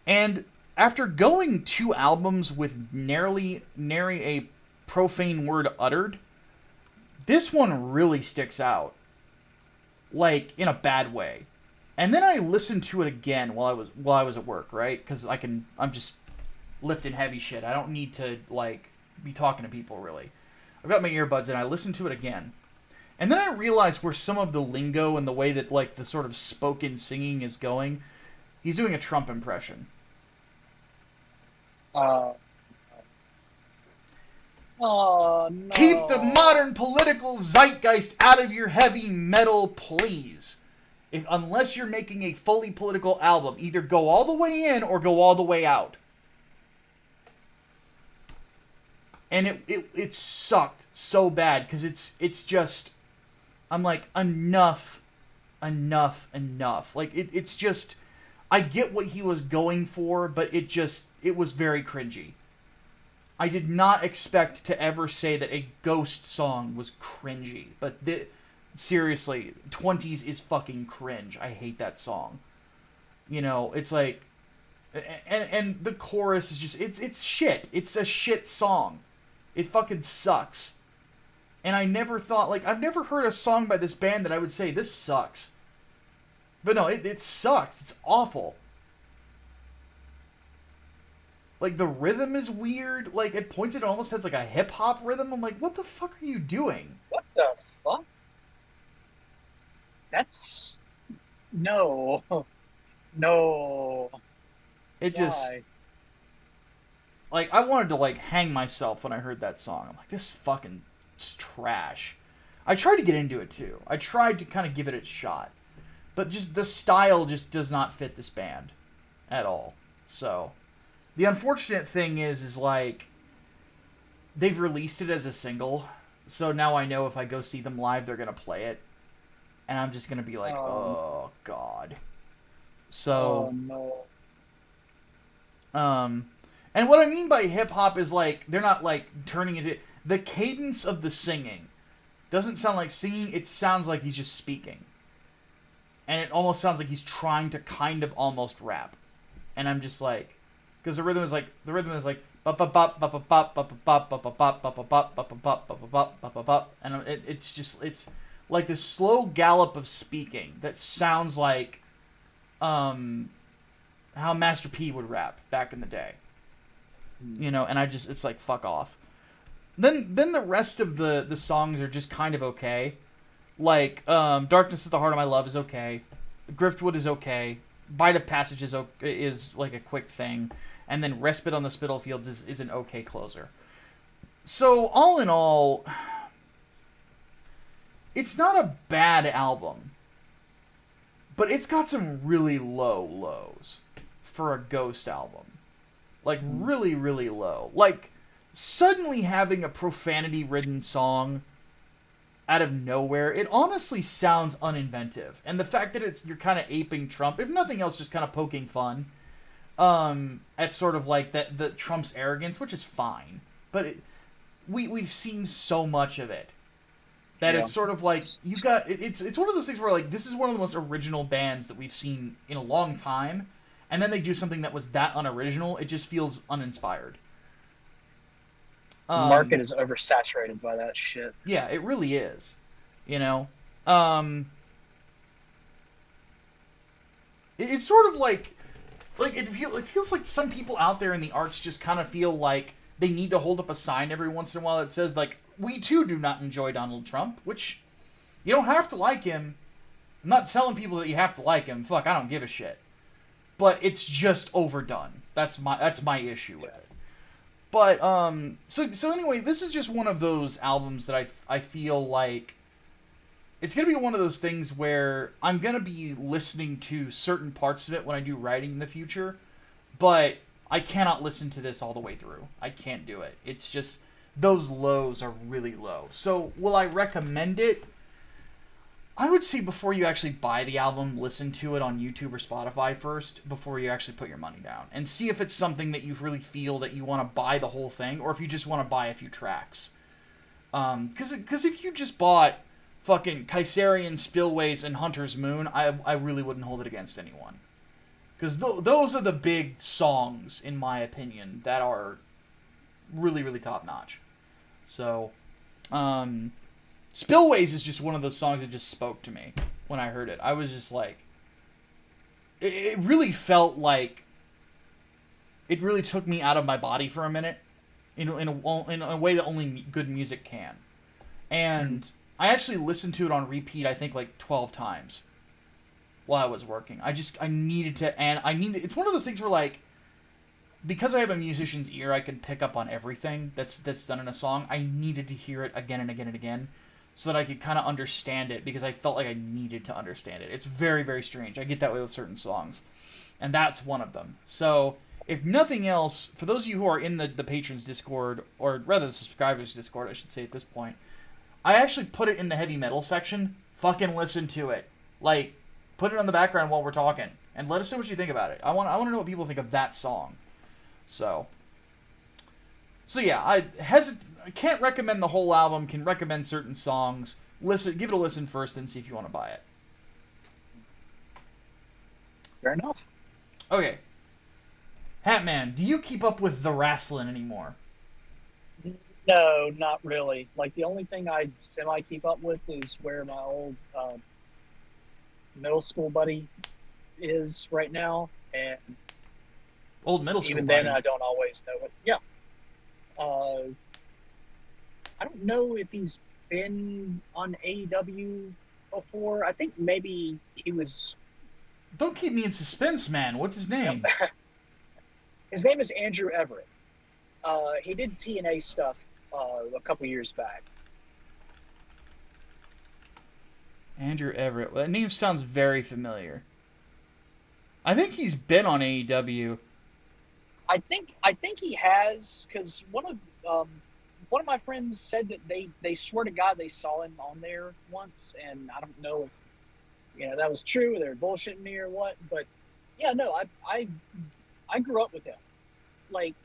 And after going 2 albums with nary a profane word uttered, this one really sticks out. Like, in a bad way. And then I listened to it again while I was at work, right? Because I'm just lifting heavy shit. I don't need to, like, be talking to people, really. I've got my earbuds in, I listened to it again. And then I realized where some of the lingo and the way that, like, the sort of spoken singing is going. He's doing a Trump impression. Oh, no. Keep the modern political zeitgeist out of your heavy metal, please. Unless you're making a fully political album, either go all the way in or go all the way out. And it sucked so bad because it's just, I'm like, enough. Like it's just, I get what he was going for, but it was very cringy. I did not expect to ever say that a Ghost song was cringy, but seriously, 20s is fucking cringe. I hate that song. You know, it's like, and the chorus is just, it's shit. It's a shit song. It fucking sucks. And I never thought, like, I've never heard a song by this band that I would say, this sucks. But no, it sucks. It's awful. Like, the rhythm is weird. Like, at points it almost has, like, a hip-hop rhythm. I'm like, what the fuck are you doing? What the fuck? That's... No. No. It just... Why? Like, I wanted to, like, hang myself when I heard that song. I'm like, this fucking just trash. I tried to get into it, too. I tried to kind of give it a shot. But just the style just does not fit this band at all. So... The unfortunate thing is like, they've released it as a single, so now I know if I go see them live, they're going to play it, and I'm just going to be like, oh, God. So, no. And what I mean by hip-hop is, like, they're not, like, turning into... The cadence of the singing doesn't sound like singing, it sounds like he's just speaking. And it almost sounds like he's trying to kind of almost rap. And I'm just like... Because the rhythm is like and it's like this slow gallop of speaking that sounds like how Master P would rap back in the day. You know, and it's like, fuck off. Then the rest of the songs are just kind of okay. Like Darkness at the Heart of My Love is okay. Griftwood is okay. Bite of Passage is like a quick thing. And then Respite on the Spitalfields is an okay closer. So, all in all, it's not a bad album. But it's got some really low lows for a Ghost album. Like, really, really low. Like, suddenly having a profanity-ridden song out of nowhere, it honestly sounds uninventive. And the fact that you're kind of aping Trump, if nothing else, just kind of poking fun. At sort of like the Trump's arrogance, which is fine, but we've seen so much of it. That it's sort of like you got it's one of those things where like this is one of the most original bands that we've seen in a long time, and then they do something that was that unoriginal. It just feels uninspired. The market is oversaturated by that shit. Yeah, it really is. You know, it's sort of like it feels like some people out there in the arts just kind of feel like they need to hold up a sign every once in a while that says like, we too do not enjoy Donald Trump, which you don't have to like him. I'm not telling people that you have to like him. Fuck, I don't give a shit. But it's just overdone. That's my issue with it. But so anyway, this is just one of those albums that I feel like it's gonna be one of those things where I'm gonna be listening to certain parts of it when I do writing in the future, but I cannot listen to this all the way through. I can't do it. It's just those lows are really low. So will I recommend it? I would say before you actually buy the album, listen to it on YouTube or Spotify first before you actually put your money down. And see if it's something that you really feel that you want to buy the whole thing, or if you just want to buy a few tracks. Because if you just bought fucking Kaiserian, Spillways, and Hunter's Moon, I really wouldn't hold it against anyone. Because those are the big songs, in my opinion, that are really, really top-notch. So, Spillways is just one of those songs that just spoke to me when I heard it. I was just like... It really felt like... It really took me out of my body for a minute in a way that only good music can. And I actually listened to it on repeat, I think, like 12 times while I was working. I needed to... And it's one of those things where, like... Because I have a musician's ear, I can pick up on everything that's done in a song. I needed to hear it again and again and again so that I could kind of understand it, because I felt like I needed to understand it. It's very, very strange. I get that way with certain songs. And that's one of them. So, if nothing else, for those of you who are in the Patrons Discord, or rather the Subscribers Discord, I should say at this point, I actually put it in the heavy metal section. Fucking listen to it. Like, put it on the background while we're talking. And let us know what you think about it. I want to know what people think of that song. So yeah, I can't recommend the whole album. Can recommend certain songs. Give it a listen first, and see if you want to buy it. Fair enough. Okay, Hatman, do you keep up with the wrestling anymore? No, not really. Like, the only thing I semi keep up with is where my old middle school buddy is right now, and old middle school even buddy. then I don't always know it. Yeah. I don't know if he's been on AEW before. I think maybe he was... Don't keep me in suspense, man. What's his name? His name is Andrew Everett. He did TNA stuff a couple years back. Andrew Everett. Well, that name sounds very familiar. I think he's been on AEW. I think he has, because one of my friends said that they swear to God they saw him on there once, and I don't know if that was true, or they were bullshitting me or what, but yeah, no, I grew up with him. Like,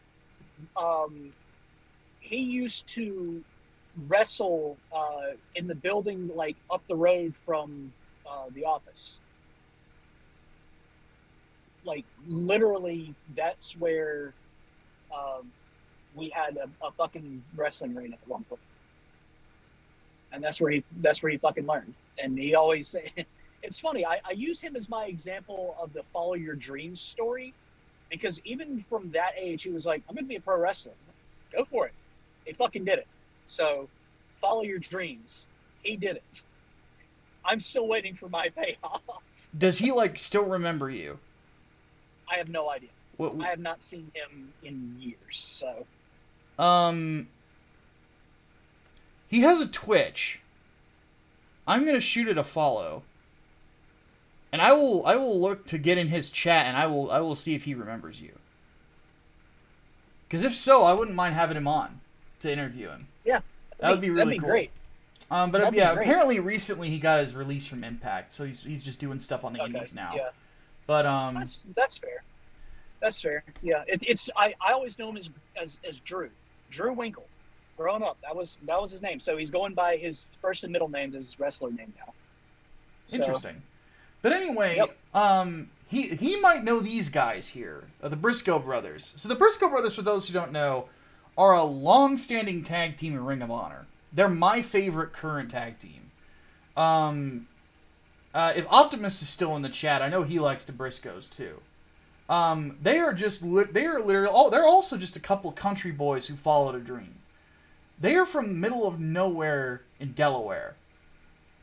he used to wrestle in the building like up the road from the office. Like, literally, that's where we had a fucking wrestling ring at one point, and that's where he fucking learned. And he always say, it's funny. I use him as my example of the follow your dreams story, because even from that age, he was like, "I'm gonna be a pro wrestler. Go for it." He fucking did it. So, follow your dreams. He did it. I'm still waiting for my payoff. Does he still remember you? I have no idea. I have not seen him in years, so. He has a Twitch. I'm gonna shoot it a follow. And I will look to get in his chat, and I will see if he remembers you. Because if so, I wouldn't mind having him on to interview him. Yeah. That would be really cool. Great. But yeah, apparently recently he got his release from Impact, so he's just doing stuff on the indies now. Yeah. But that's fair. That's fair. Yeah. I always know him as Drew Winkle. Growing up, that was his name. So he's going by his first and middle name as his wrestler name now. So, Interesting. But anyway, yep. he might know these guys here, the Briscoe Brothers. So the Briscoe Brothers, for those who don't know, are a long-standing tag team in Ring of Honor. They're my favorite current tag team. If Optimus is still in the chat, I know he likes the Briscoes too. They are literally. Oh, they're also just a couple of country boys who followed a dream. They are from the middle of nowhere in Delaware,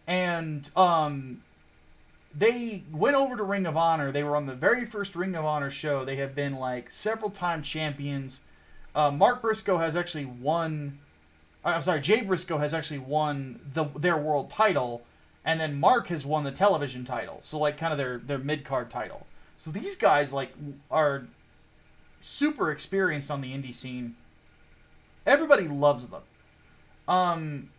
and they went over to Ring of Honor. They were on the very first Ring of Honor show. They have been like several-time champions. Mark Briscoe has actually won. I'm sorry, Jay Briscoe has actually won their world title, and then Mark has won the television title. So like kind of their mid-card title. So these guys like are super experienced on the indie scene. Everybody loves them.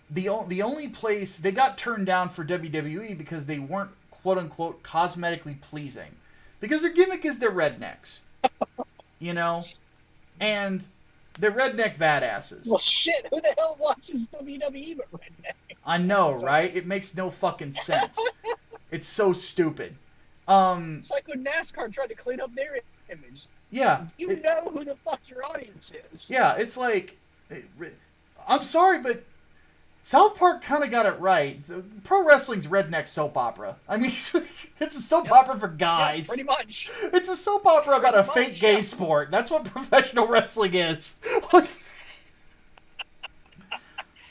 The only place they got turned down for WWE because they weren't quote unquote cosmetically pleasing, because their gimmick is they're rednecks, you know, and they're redneck badasses. Well, shit, who the hell watches WWE but redneck? I know, right? It makes no fucking sense. It's so stupid. It's like when NASCAR tried to clean up their image. Yeah. You know who the fuck your audience is. Yeah, it's like, I'm sorry, but South Park kind of got it right. Pro wrestling's redneck soap opera. I mean, it's a soap opera for guys. Yeah, pretty much. It's a soap opera about a fake gay sport. That's what professional wrestling is.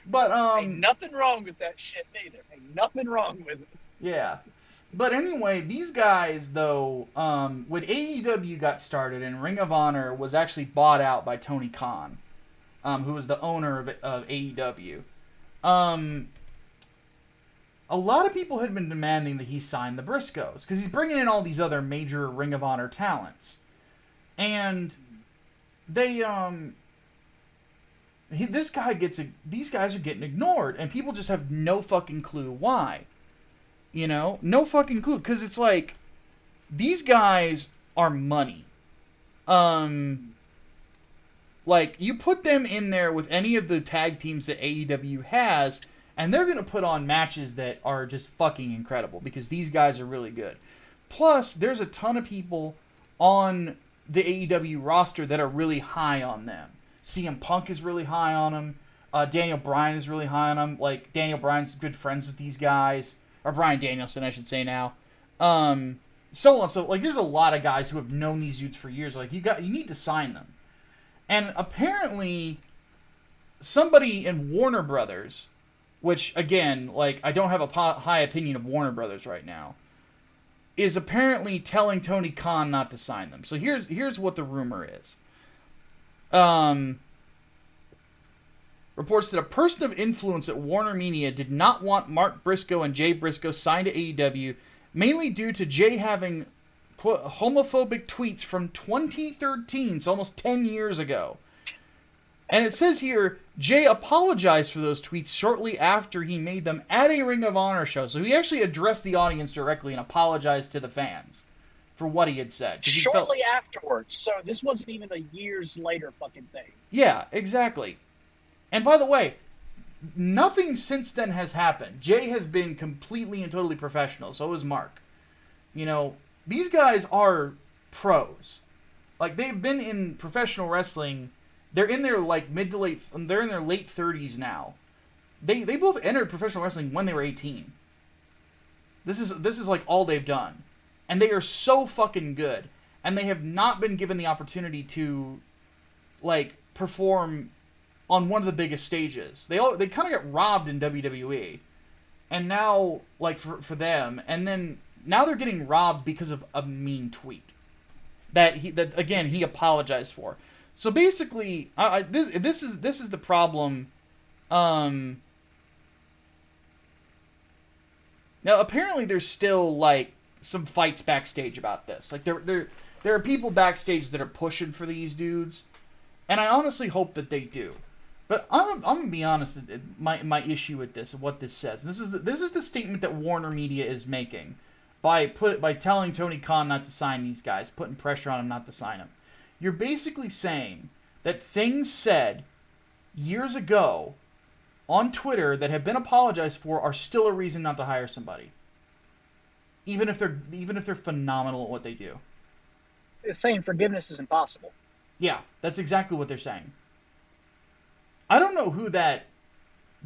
But ain't nothing wrong with that shit neither. Ain't nothing wrong with it. Yeah. But anyway, these guys, though, when AEW got started and Ring of Honor was actually bought out by Tony Khan, who was the owner of AEW, a lot of people had been demanding that he sign the Briscoes, because he's bringing in all these other major Ring of Honor talents. And they, these guys are getting ignored, and people just have no fucking clue why. You know? No fucking clue. Because it's like, these guys are money. Like, you put them in there with any of the tag teams that AEW has, and they're going to put on matches that are just fucking incredible, because these guys are really good. Plus, there's a ton of people on the AEW roster that are really high on them. CM Punk is really high on them. Daniel Bryan is really high on them. Like, Daniel Bryan's good friends with these guys. Or Bryan Danielson, I should say now. So on. So, like, there's a lot of guys who have known these dudes for years. Like, you need to sign them. And apparently, somebody in Warner Brothers, which, again, like, I don't have a high opinion of Warner Brothers right now, is apparently telling Tony Khan not to sign them. So here's what the rumor is. Reports that a person of influence at Warner Media did not want Mark Briscoe and Jay Briscoe signed to AEW, mainly due to Jay having, quote, homophobic tweets from 2013, so almost 10 years ago. And it says here, Jay apologized for those tweets shortly after he made them at a Ring of Honor show. So he actually addressed the audience directly and apologized to the fans for what he had said. Shortly afterwards, so this wasn't even a years later fucking thing. Yeah, exactly. And by the way, nothing since then has happened. Jay has been completely and totally professional. So is Mark. You know, these guys are pros. Like, they've been in professional wrestling. They're in their, like, they're in their late 30s now. They both entered professional wrestling when they were 18. This is like all they've done. And they are so fucking good. And they have not been given the opportunity to, like, perform on one of the biggest stages. They kind of got robbed in WWE. And now, like, for them, and then now they're getting robbed because of a mean tweet that again he apologized for. So basically, this is the problem. Now apparently there's still, like, some fights backstage about this. Like, there are people backstage that are pushing for these dudes, and I honestly hope that they do. But I'm gonna be honest. My issue with this, and what this says, and this is the statement that Warner Media is making by telling Tony Khan not to sign these guys, putting pressure on him not to sign them. You're basically saying that things said years ago on Twitter that have been apologized for are still a reason not to hire somebody. Even if they're phenomenal at what they do. It's saying forgiveness is impossible. Yeah, that's exactly what they're saying. I don't know who that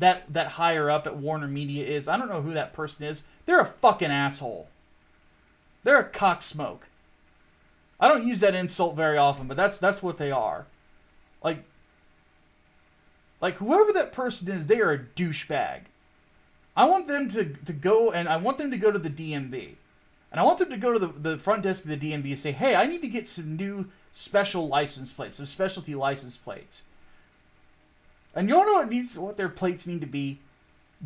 higher up at Warner Media is. I don't know who that person is. They're a fucking asshole. They're a cocksmoke. I don't use that insult very often, but that's what they are. Like whoever that person is, they are a douchebag. I want them to go, and I want them to go to the DMV. And I want them to go to the front desk of the DMV and say, hey, I need to get some new special license plates, some specialty license plates. And you know what their plates need to be?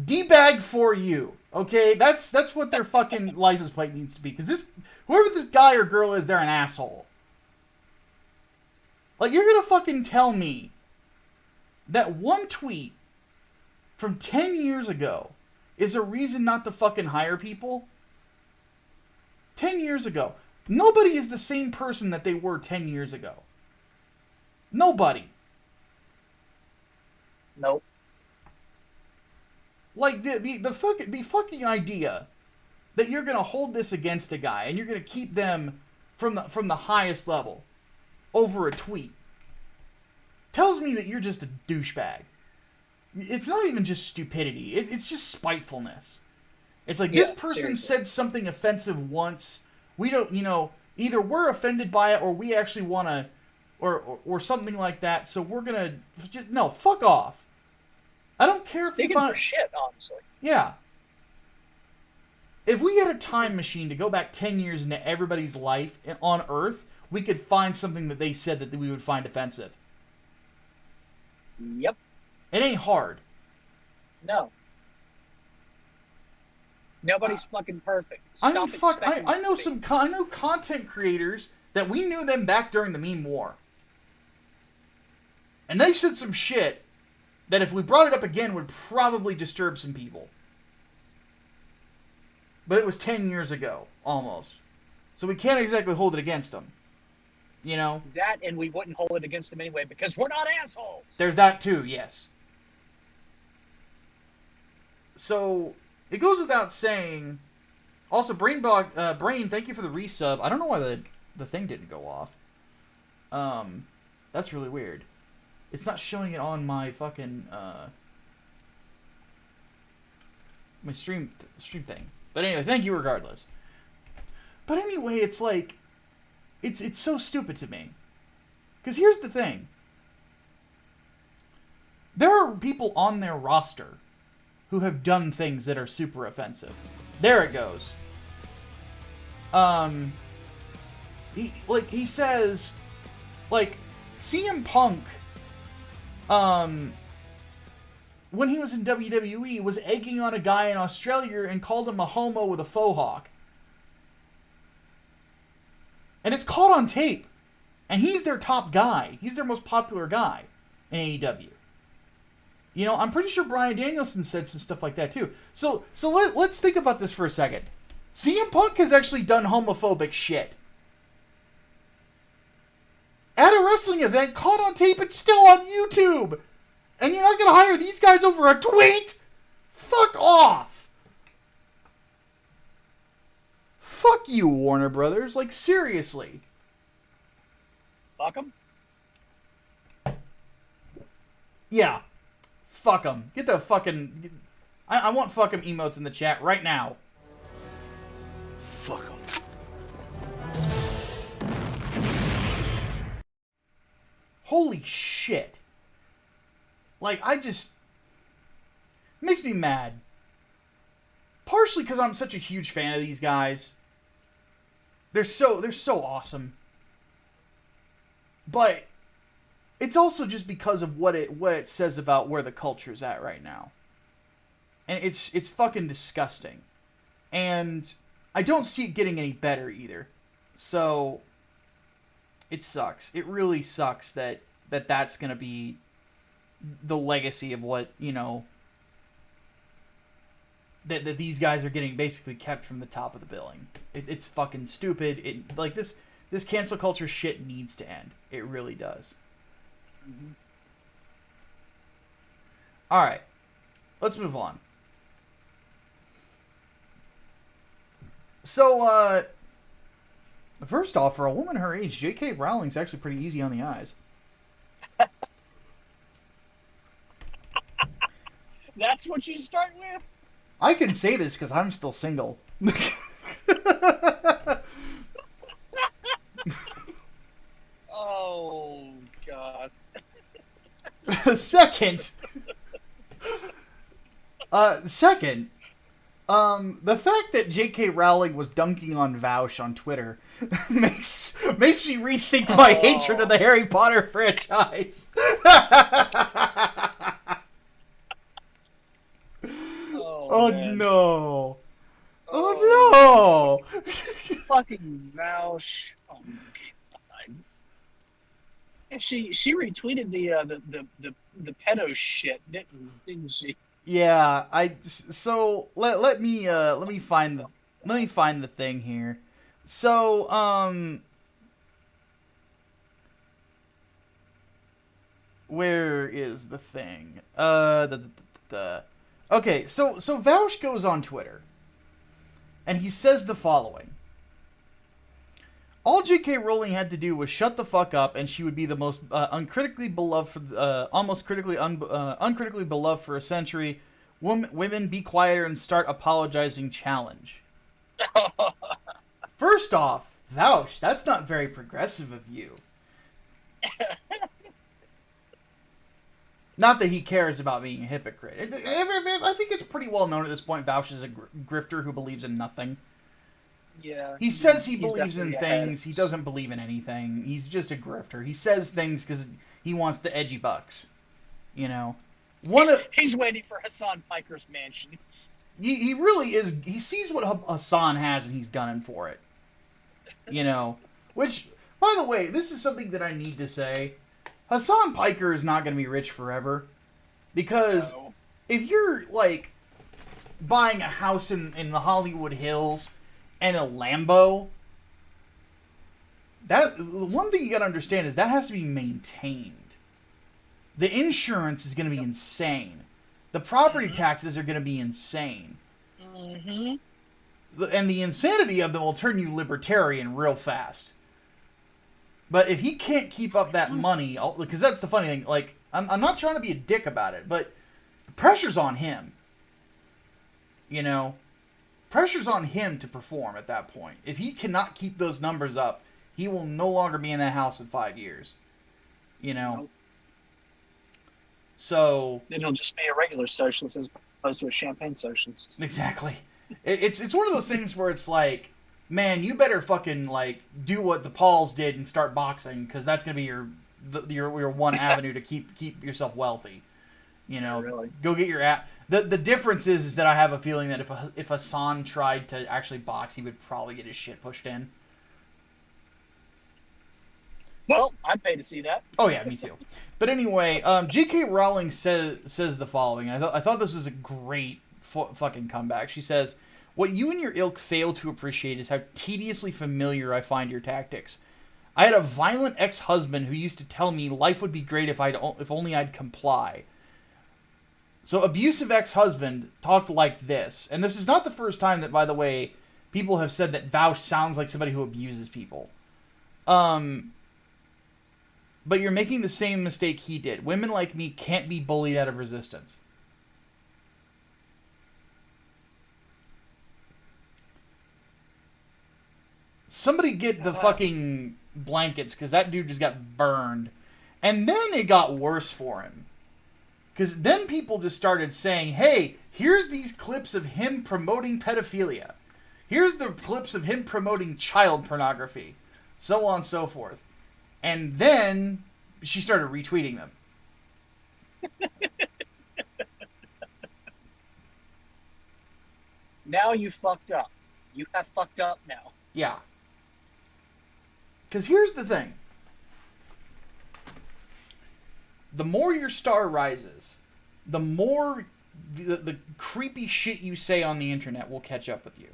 D-bag for you. Okay? That's what their fucking license plate needs to be. Because whoever this guy or girl is, they're an asshole. Like, you're gonna fucking tell me that one tweet from 10 years ago is a reason not to fucking hire people? 10 years ago. Nobody is the same person that they were 10 years ago. Nobody. Nope. Like, the fucking idea that you're going to hold this against a guy and you're going to keep them from the highest level over a tweet tells me that you're just a douchebag. It's not even just stupidity. It's just spitefulness. It's like, this person said something offensive once. We don't, either we're offended by it or we actually want to, or something like that. So we're going to, no, fuck off. I don't care if you find... for shit, honestly. Yeah. If we had a time machine to go back 10 years into everybody's life on Earth, we could find something that they said that we would find offensive. Yep. It ain't hard. No. Nobody's fucking perfect. I know content creators that we knew them back during the meme war. And they said some shit that if we brought it up again would probably disturb some people. But it was 10 years ago, almost. So we can't exactly hold it against them. That, and we wouldn't hold it against them anyway, because we're not assholes! There's that too, yes. So, it goes without saying... Also, Brain, thank you for the resub. I don't know why the thing didn't go off. That's really weird. It's not showing it on my fucking, my stream thing. But anyway, thank you regardless. But anyway, it's like, it's so stupid to me. Because here's the thing. There are people on their roster who have done things that are super offensive. There it goes. He says, like, CM Punk, when he was in WWE, was egging on a guy in Australia and called him a homo with a faux hawk. And it's caught on tape. And he's their top guy. He's their most popular guy in AEW. I'm pretty sure Bryan Danielson said some stuff like that too. So let's think about this for a second. CM Punk has actually done homophobic shit. At a wrestling event, caught on tape, it's still on YouTube. And you're not going to hire these guys over a tweet? Fuck off. Fuck you, Warner Brothers. Like, seriously. Fuck them? Yeah. Fuck them. Get the fucking... I want fuck them emotes in the chat right now. Fuck them. Holy shit. Like, it makes me mad. Partially because I'm such a huge fan of these guys. They're so awesome. But it's also just because of what it says about where the culture's at right now. And it's fucking disgusting. And I don't see it getting any better either. So it sucks. It really sucks that's going to be the legacy of what, that these guys are getting basically kept from the top of the billing. It's fucking stupid. This cancel culture shit needs to end. It really does. Mm-hmm. All right. Let's move on. So, first off, for a woman her age, J.K. Rowling's actually pretty easy on the eyes. That's what you start with? I can say this because I'm still single. Oh, God. Second, the fact that J.K. Rowling was dunking on Vaush on Twitter makes me rethink my hatred of the Harry Potter franchise. Oh man. no! Oh no! Fucking Vaush. Oh my God. And she retweeted the pedo shit, didn't she? Yeah, so let me find the thing here. So where is the thing? Okay, so Vaush goes on Twitter and he says the following. All J.K. Rowling had to do was shut the fuck up, and she would be the most uncritically beloved, uncritically beloved for a century. Women, be quieter and start apologizing. Challenge. First off, Vaush, that's not very progressive of you. Not that he cares about being a hypocrite. I think it's pretty well known at this point. Vaush is a grifter who believes in nothing. Yeah. He says he believes in things. He doesn't believe in anything. He's just a grifter. He says things because he wants the edgy bucks. You know? He's waiting for Hassan Piker's mansion. He really is. He sees what Hassan has and he's gunning for it. You know? Which, by the way, this is something that I need to say. Hassan Piker is not going to be rich forever. Because if you're, like, buying a house in the Hollywood Hills and a Lambo, that one thing you gotta understand is that has to be maintained. The insurance is gonna be insane. The property taxes are gonna be insane. And the insanity of them will turn you libertarian real fast. But if he can't keep up that money, because that's the funny thing, like, I'm not trying to be a dick about it, but the pressure's on him. You know? Pressure's on him to perform at that point. If he cannot keep those numbers up, he will no longer be in that house in 5 years. You know? Nope. So... then he'll just be a regular socialist as opposed to a champagne socialist. Exactly. It's one of those things where it's like, man, you better fucking, like, do what the Pauls did and start boxing, because that's going to be your one avenue to keep yourself wealthy. You know? Really? Go get your app. The difference is that I have a feeling that if Hassan tried to actually box, he would probably get his shit pushed in. Well, I'd pay to see that. Oh yeah, me too. But anyway, J.K. Rowling says the following. I thought this was a great fucking comeback. She says, "What you and your ilk fail to appreciate is how tediously familiar I find your tactics. I had a violent ex-husband who used to tell me life would be great if only I'd comply." So, abusive ex-husband talked like this. And this is not the first time that, by the way, people have said that Vaush sounds like somebody who abuses people. But you're making the same mistake he did. Women like me can't be bullied out of resistance. Somebody get the fucking blankets, because that dude just got burned. And then it got worse for him. Because then people just started saying, hey, here's these clips of him promoting pedophilia. Here's the clips of him promoting child pornography. So on and so forth. And then she started retweeting them. Now you fucked up. You have fucked up now. Yeah. Because here's the thing. The more your star rises, the more the creepy shit you say on the internet will catch up with you.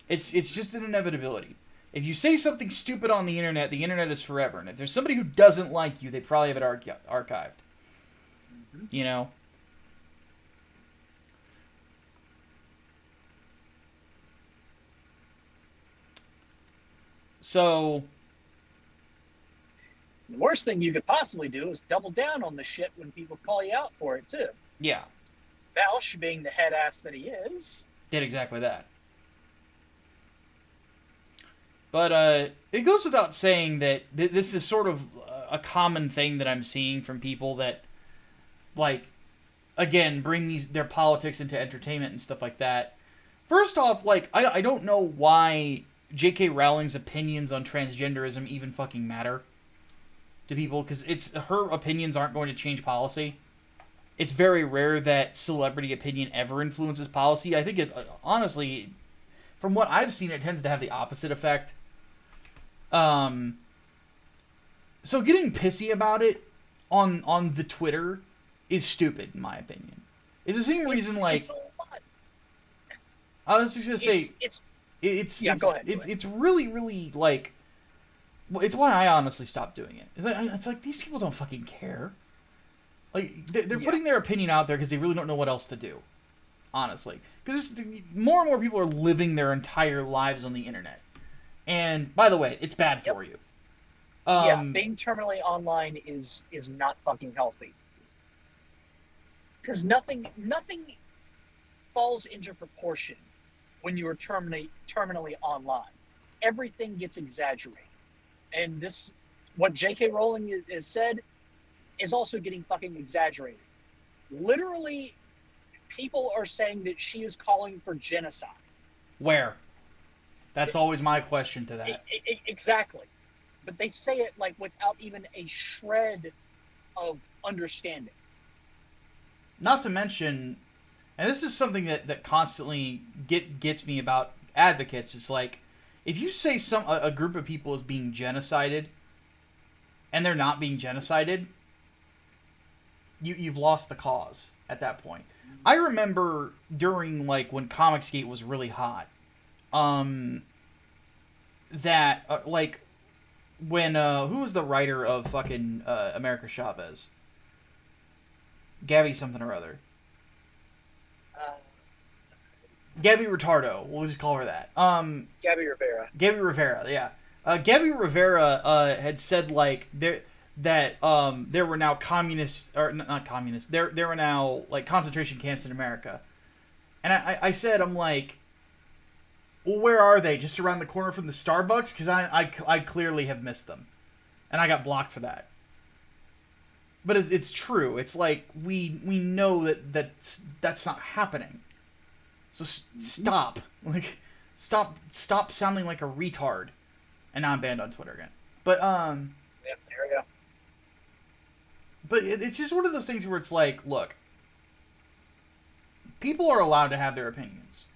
It's just an inevitability. If you say something stupid on the internet is forever. And if there's somebody who doesn't like you, they probably have it archived. You know? So, The worst thing you could possibly do is double down on the shit when people call you out for it, too. yeah, Vaush, being the head ass that he is, did exactly that. But it goes without saying that this is sort of a common thing that I'm seeing from people that, like, again, bring their politics into entertainment and stuff like that. First off, like, I don't know why J.K. Rowling's opinions on transgenderism even fucking matter to people, because her opinions aren't going to change policy. It's very rare that celebrity opinion ever influences policy. I think it, honestly, from what I've seen, it tends to have the opposite effect. So getting pissy about it on the Twitter is stupid, in my opinion. It's the same reason, like, it's a lot. I was just gonna say, Go ahead. It's really, really, like, well, it's why I honestly stopped doing it. It's like these people don't fucking care. Like, they're putting their opinion out there because they really don't know what else to do. Honestly, because more and more people are living their entire lives on the internet. And by the way, it's bad for you. Being terminally online is not fucking healthy. Because nothing falls into proportion when you are terminally online. Everything gets exaggerated. And this, what J.K. Rowling has said, is also getting fucking exaggerated. Literally, people are saying that she is calling for genocide. Where? That's always my question to that. Exactly. But they say it like without even a shred of understanding. Not to mention, and this is something that constantly gets me about advocates, is like, if you say a group of people is being genocided and they're not being genocided, you've lost the cause at that point. I remember during, like, when Comicsgate was really hot, that like when who was the writer of fucking America Chavez? Gabby something or other. Gabby Retardo. We'll just call her that. Gabby Rivera. Gabby Rivera, yeah. Gabby Rivera had said, like, that there were now communists, or not communists, there were now, like, concentration camps in America. And I said, I'm like, well, where are they? Just around the corner from the Starbucks? Because I clearly have missed them. And I got blocked for that. But it's true. It's like, we know that's not happening. So stop. Like, stop sounding like a retard. And now I'm banned on Twitter again. But, Yep, there we go. But it's just one of those things where it's like, look, people are allowed to have their opinions.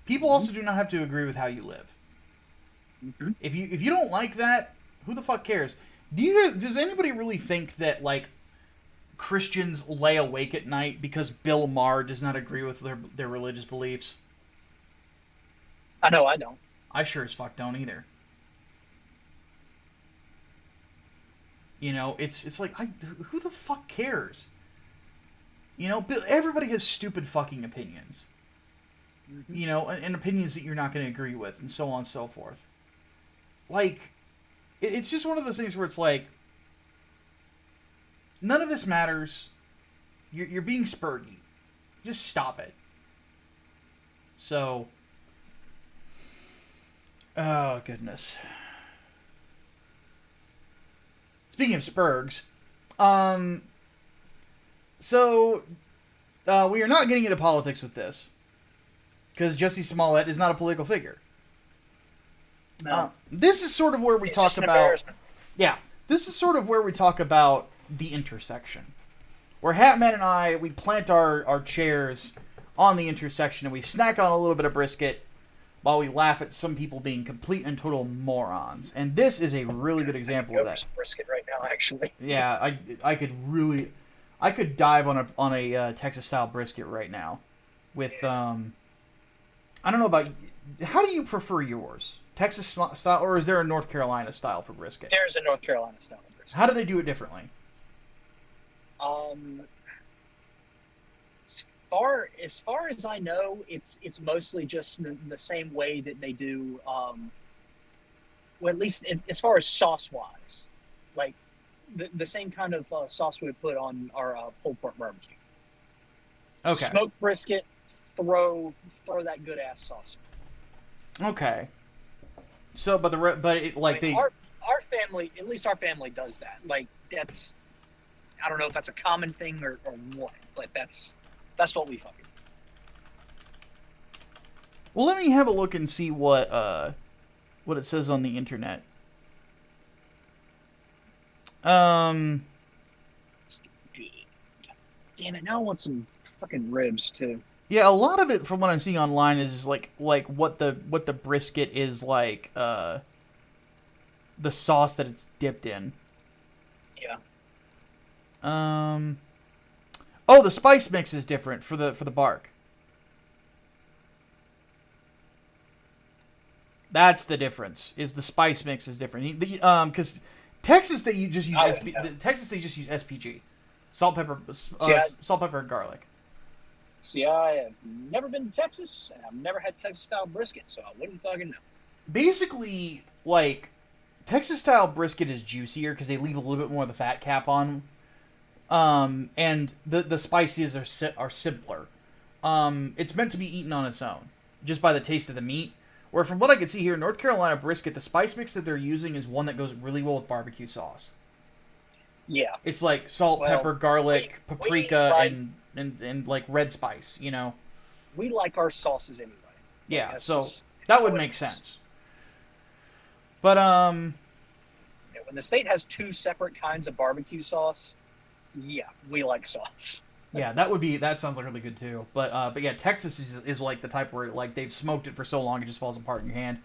People also do not have to agree with how you live. Mm-hmm. If you don't like that, who the fuck cares? Does anybody really think that, like, Christians lay awake at night because Bill Maher does not agree with their religious beliefs? I know I don't. I sure as fuck don't either. You know, it's like, who the fuck cares? You know, everybody has stupid fucking opinions. Mm-hmm. You know, and opinions that you're not going to agree with, and so on and so forth. Like, it's just one of those things where it's like, none of this matters. You're being spurty. Just stop it. So, oh goodness. Speaking of Spurgs, so we are not getting into politics with this, because Jussie Smollett is not a political figure. No. This is sort of where we talk about. Yeah, this is sort of where we talk about the intersection, where Hatman and we plant our chairs on the intersection and we snack on a little bit of brisket while we laugh at some people being complete and total morons. And this is a really good example of that. Some brisket right now, actually. Yeah, I could dive on a Texas style brisket right now, with I don't know about, how do you prefer yours? Texas style, or is there a North Carolina style for brisket? There's a North Carolina style for brisket. How do they do it differently? As far as I know, it's mostly just the same way that they do well, at least as far as sauce wise, like the same kind of sauce we would put on our pulled pork barbecue. Okay. Smoked brisket, throw that good ass sauce. Okay. So, but our family, at least our family does that. Like that's, I don't know if that's a common thing or what, but that's what we fucking do. Well, let me have a look and see what it says on the internet. Good. Damn it! Now I want some fucking ribs too. Yeah, a lot of it from what I'm seeing online is like what the brisket is like. The sauce that it's dipped in. Yeah. Oh, the spice mix is different for the bark. That's the difference. Is the spice mix is different? Because Texas they just use Texas they just use SPG, salt, pepper, salt, pepper, and garlic. See, I have never been to Texas, and I've never had Texas style brisket, so I wouldn't fucking know. Basically, like Texas style brisket is juicier because they leave a little bit more of the fat cap on. And the spices are simpler. It's meant to be eaten on its own, just by the taste of the meat. Where from what I can see here, North Carolina brisket, the spice mix that they're using is one that goes really well with barbecue sauce. Yeah. It's like salt, pepper, garlic, paprika, and like red spice, you know? We like our sauces anyway. Yeah, so that would make sense. But, when the state has two separate kinds of barbecue sauce, yeah, we like sauce. Yeah, that sounds like really good too. But yeah, Texas is like the type where like they've smoked it for so long it just falls apart in your hand.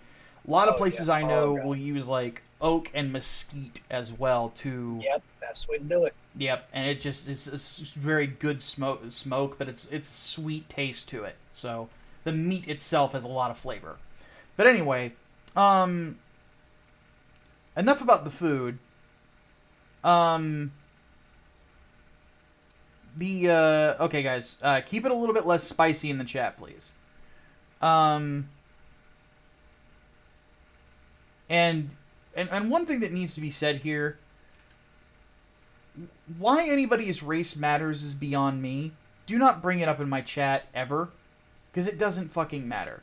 A lot of places I know will use like oak and mesquite as well too. Yep, that's the way to do it. Yep, and it's very good smoke, but it's sweet taste to it. So the meat itself has a lot of flavor. But anyway, enough about the food. Okay, guys, keep it a little bit less spicy in the chat, please. And one thing that needs to be said here, why anybody's race matters is beyond me. Do not bring it up in my chat ever, because it doesn't fucking matter.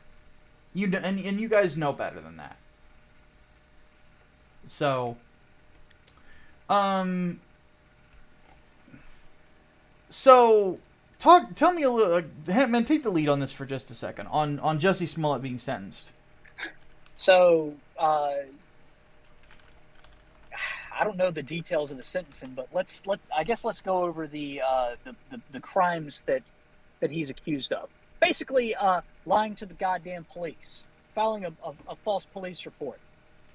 And you guys know better than that. So, tell me a little. Hatman, take the lead on this for just a second on Jussie Smollett being sentenced. So, I don't know the details of the sentencing, but let's go over the crimes that he's accused of. Basically, lying to the goddamn police, filing a false police report,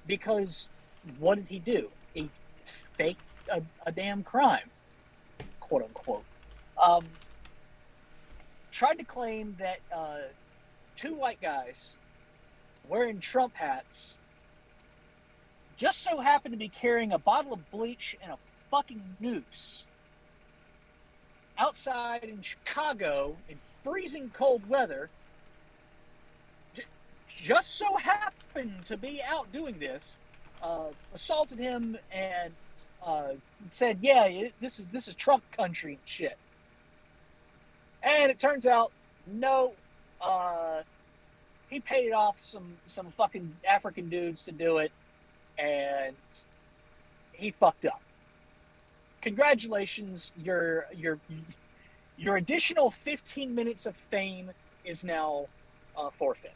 because what did he do? He faked a damn crime, quote unquote. Tried to claim that two white guys wearing Trump hats just so happened to be carrying a bottle of bleach and a fucking noose outside in Chicago in freezing cold weather. Just so happened to be out doing this, assaulted him and said, "Yeah, this is Trump country and shit." And it turns out, no, he paid off some fucking African dudes to do it, and he fucked up. Congratulations, your additional 15 minutes of fame is now forfeit.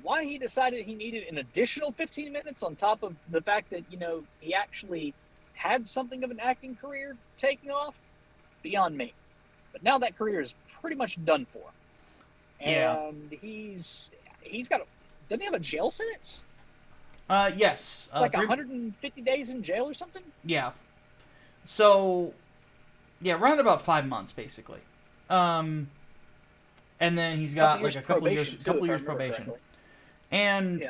Why he decided he needed an additional 15 minutes on top of the fact that, he actually had something of an acting career taking off, beyond me. But now that career is pretty much done for. And he's got doesn't he have a jail sentence? Yes. It's like 150 days in jail or something? Yeah. So, yeah, around about 5 months, basically. And then he's got like a couple years probation. And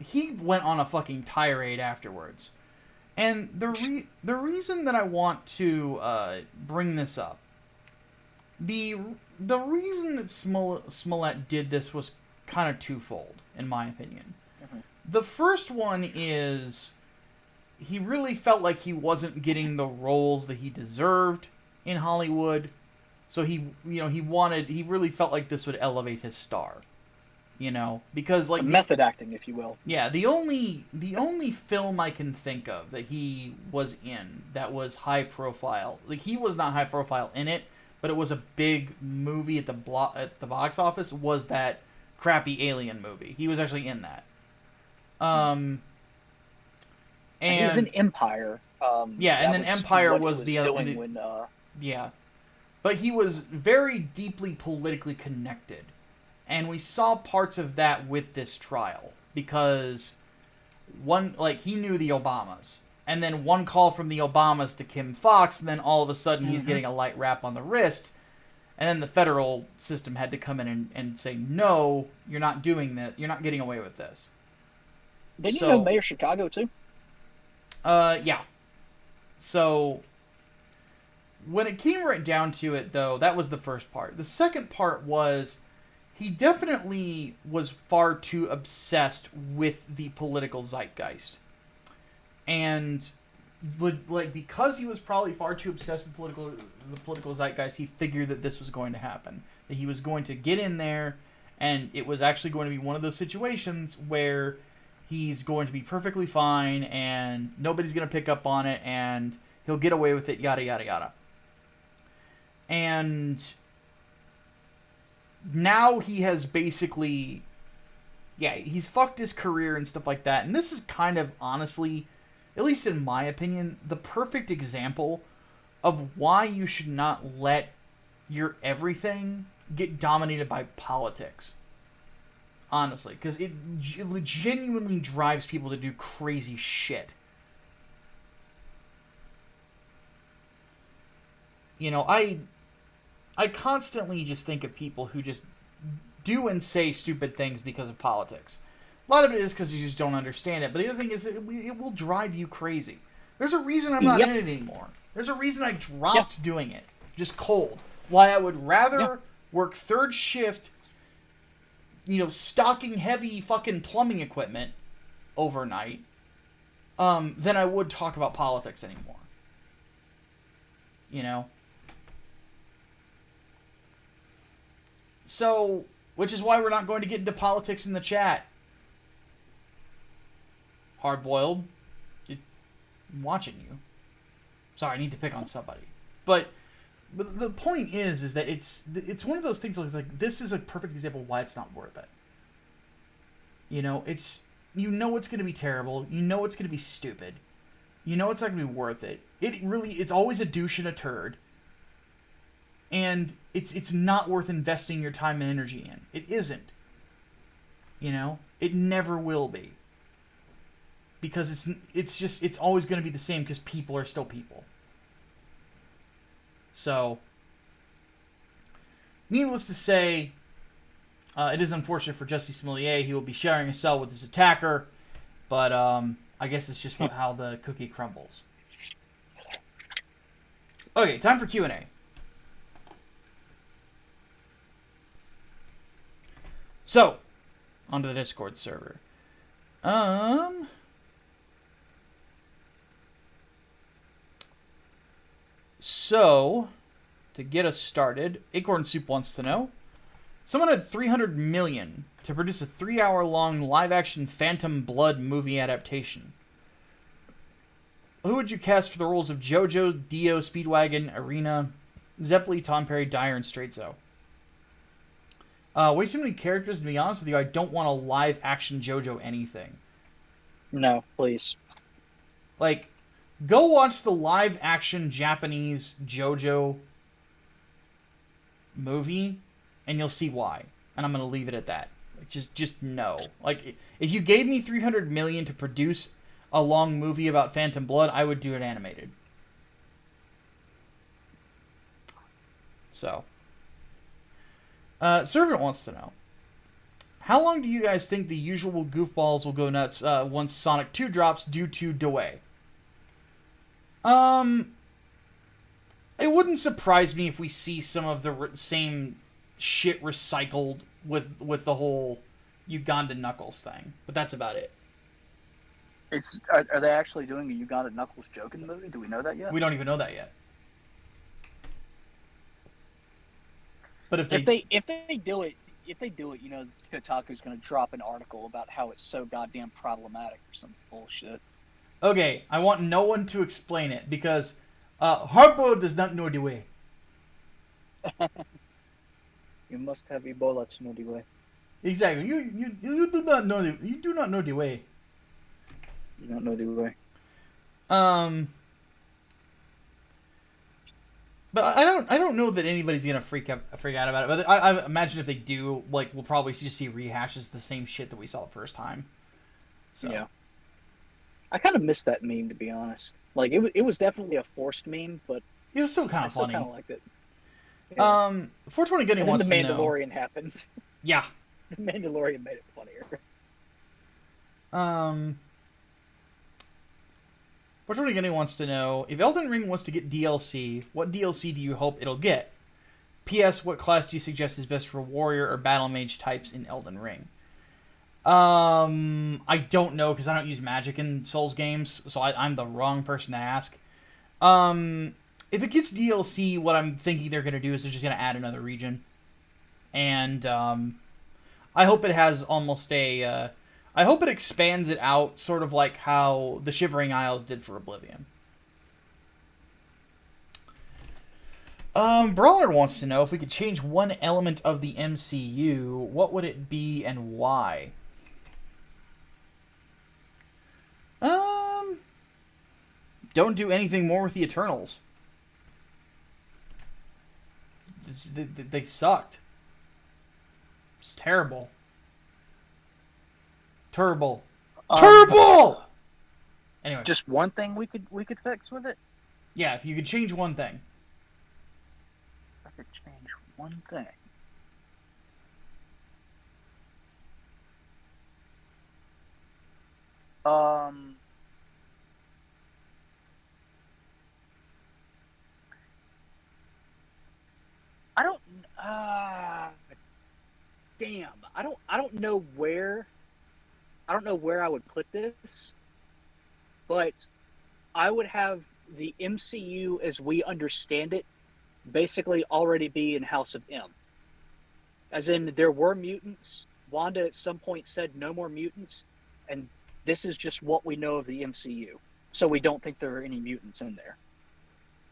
he went on a fucking tirade afterwards. And the reason that I want to bring this up, the reason that Smollett did this was kind of twofold, in my opinion. Mm-hmm. The first one is he really felt like he wasn't getting the roles that he deserved in Hollywood. So he really felt like this would elevate his star. Because like some method acting, if you will. Yeah, the only film I can think of that he was in that was high profile, like he was not high profile in it, but it was a big movie at the box office, was that crappy Alien movie. He was actually in that. And he was in Empire. Yeah, and then Empire was the other. When, Yeah, but he was very deeply politically connected, and we saw parts of that with this trial because he knew the Obamas, and then one call from the Obamas to Kim Fox, and then all of a sudden he's getting a light rap on the wrist, and then the federal system had to come in and say, no, you're not doing that. You're not getting away with this. Didn't you know Mayor Chicago too? Yeah. So, when it came right down to it, though, that was the first part. The second part was he definitely was far too obsessed with the political zeitgeist. And, because he was probably far too obsessed with the political zeitgeist, he figured that this was going to happen. That he was going to get in there, and it was actually going to be one of those situations where he's going to be perfectly fine, and nobody's going to pick up on it, and he'll get away with it, yada, yada, yada. And now he has basically, he's fucked his career and stuff like that. And this is kind of, honestly, at least in my opinion, the perfect example of why you should not let your everything get dominated by politics. Honestly, because it genuinely drives people to do crazy shit. I constantly just think of people who just do and say stupid things because of politics. A lot of it is because you just don't understand it. But the other thing is it will drive you crazy. There's a reason I'm not in it anymore. There's a reason I dropped doing it. Just cold. Why I would rather work third shift, stocking heavy fucking plumbing equipment overnight, than I would talk about politics anymore. So, which is why we're not going to get into politics in the chat. Hard-boiled. I'm watching you. Sorry, I need to pick on somebody. But the point is that it's one of those things like this is a perfect example of why it's not worth it. It's it's going to be terrible. It's going to be stupid. It's not going to be worth it. It's always a douche and a turd. And it's not worth investing your time and energy in. It isn't. It never will be. Because it's always going to be the same because people are still people. So, needless to say, it is unfortunate for Jussie Smollett. He will be sharing a cell with his attacker, but I guess it's just how the cookie crumbles. Okay, time for Q&A. So, onto the Discord server. So, to get us started, Acorn Soup wants to know, someone had $300 million to produce a 3-hour-long live-action Phantom Blood movie adaptation. Who would you cast for the roles of JoJo, Dio, Speedwagon, Arena, Zeppeli, Tom Perry, Dyer, and Straightzo? Way too many characters, to be honest with you. I don't want a live-action JoJo anything. No, please. Go watch the live-action Japanese JoJo movie, and you'll see why. And I'm going to leave it at that. Just no. If you gave me $300 million to produce a long movie about Phantom Blood, I would do it animated. So. Servant wants to know, how long do you guys think the usual goofballs will go nuts once Sonic 2 drops due to delay? It wouldn't surprise me if we see some of the same shit recycled with the whole Uganda Knuckles thing, but that's about it. Are they actually doing a Uganda Knuckles joke in the movie? Do we know that yet? We don't even know that yet. But if they do it, you know, Kotaku's going to drop an article about how it's so goddamn problematic or some bullshit. Okay, I want no one to explain it because Harpo does not know the way. You must have Ebola to know the way. Exactly. You do not know the way. You don't know the way. But I don't know that anybody's gonna freak out about it. But I imagine if they do, like, we'll probably just see rehashes of the same shit that we saw the first time. So yeah, I kind of missed that meme, to be honest. Like it was definitely a forced meme, but it was still kind of funny. I still kind of liked it. Yeah. 420 Gunny wants to know. The Mandalorian happened. Yeah. The Mandalorian made it funnier. 420 Gunny wants to know, if Elden Ring wants to get DLC, what DLC do you hope it'll get? P.S. What class do you suggest is best for warrior or battle mage types in Elden Ring? I don't know because I don't use magic in Souls games, so I'm the wrong person to ask. If it gets DLC, what I'm thinking they're going to do is they're just going to add another region. And I hope it has almost a... I hope it expands it out, sort of like how the Shivering Isles did for Oblivion. Brawler wants to know, if we could change one element of the MCU, what would it be and why? Don't do anything more with the Eternals. They sucked. It's terrible. Terrible. Anyway, just one thing we could fix with it. Yeah, if you could change one thing. I could change one thing. I don't. Damn. I don't know where. I don't know where I would put this, but I would have the MCU as we understand it basically already be in House of M. As in, there were mutants. Wanda at some point said no more mutants, and this is just what we know of the MCU. So we don't think there are any mutants in there.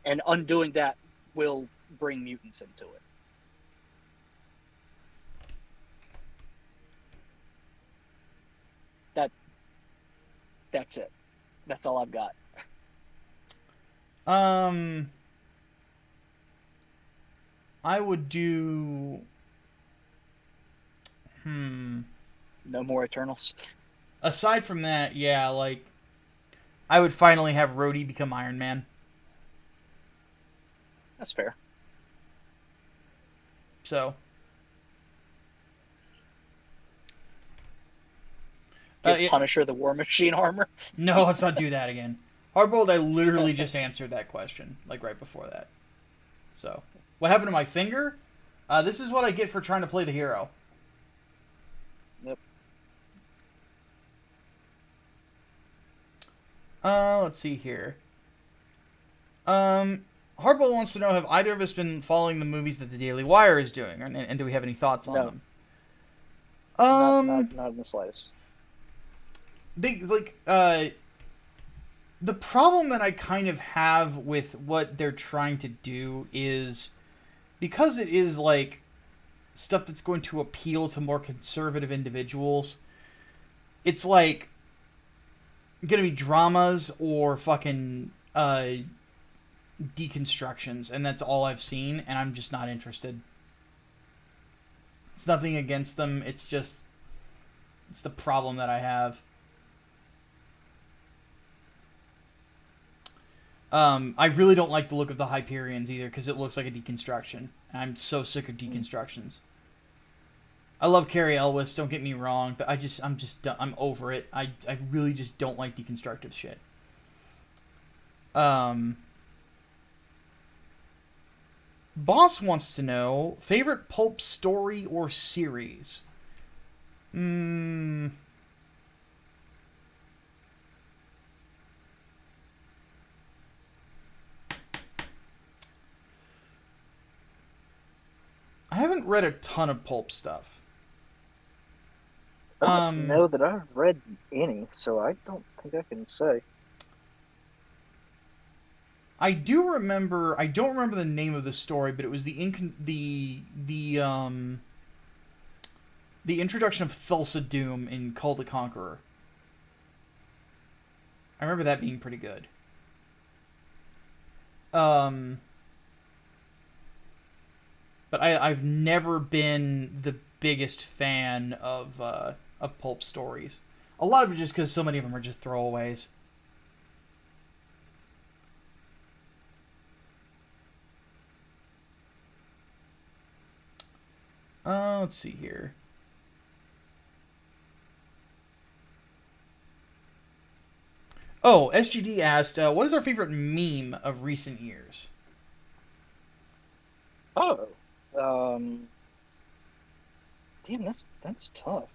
And undoing that will bring mutants into it. That's it. That's all I've got. I would do... No more Eternals. Aside from that, yeah, like, I would finally have Rhodey become Iron Man. That's fair. So... Give Punisher the War Machine armor. No, let's not do that again. Hardboiled, I literally just answered that question, like right before that. So, what happened to my finger? This is what I get for trying to play the hero. Yep. Let's see here. Hardboiled wants to know, have either of us been following the movies that the Daily Wire is doing, and do we have any thoughts on them? Not in the slightest. The problem that I kind of have with what they're trying to do is, because it is like stuff that's going to appeal to more conservative individuals, it's like gonna be dramas or fucking deconstructions, and that's all I've seen, and I'm just not interested. It's nothing against them, it's just, it's the problem that I have. I really don't like the look of the Hyperions either, because it looks like a deconstruction. I'm so sick of deconstructions. I love Carrie Elwes, don't get me wrong, but I'm over it. I really just don't like deconstructive shit. Boss wants to know, favorite pulp story or series? Mm, I haven't read a ton of pulp stuff. I don't know that I've read any, so I don't think I can say. I do remember. I don't remember the name of the story, but it was the introduction of Thulsa Doom in Call the Conqueror. I remember that being pretty good. But I've never been the biggest fan of pulp stories. A lot of it just because so many of them are just throwaways. Let's see here. Oh, SGD asked, what is our favorite meme of recent years? Oh, damn, that's tough.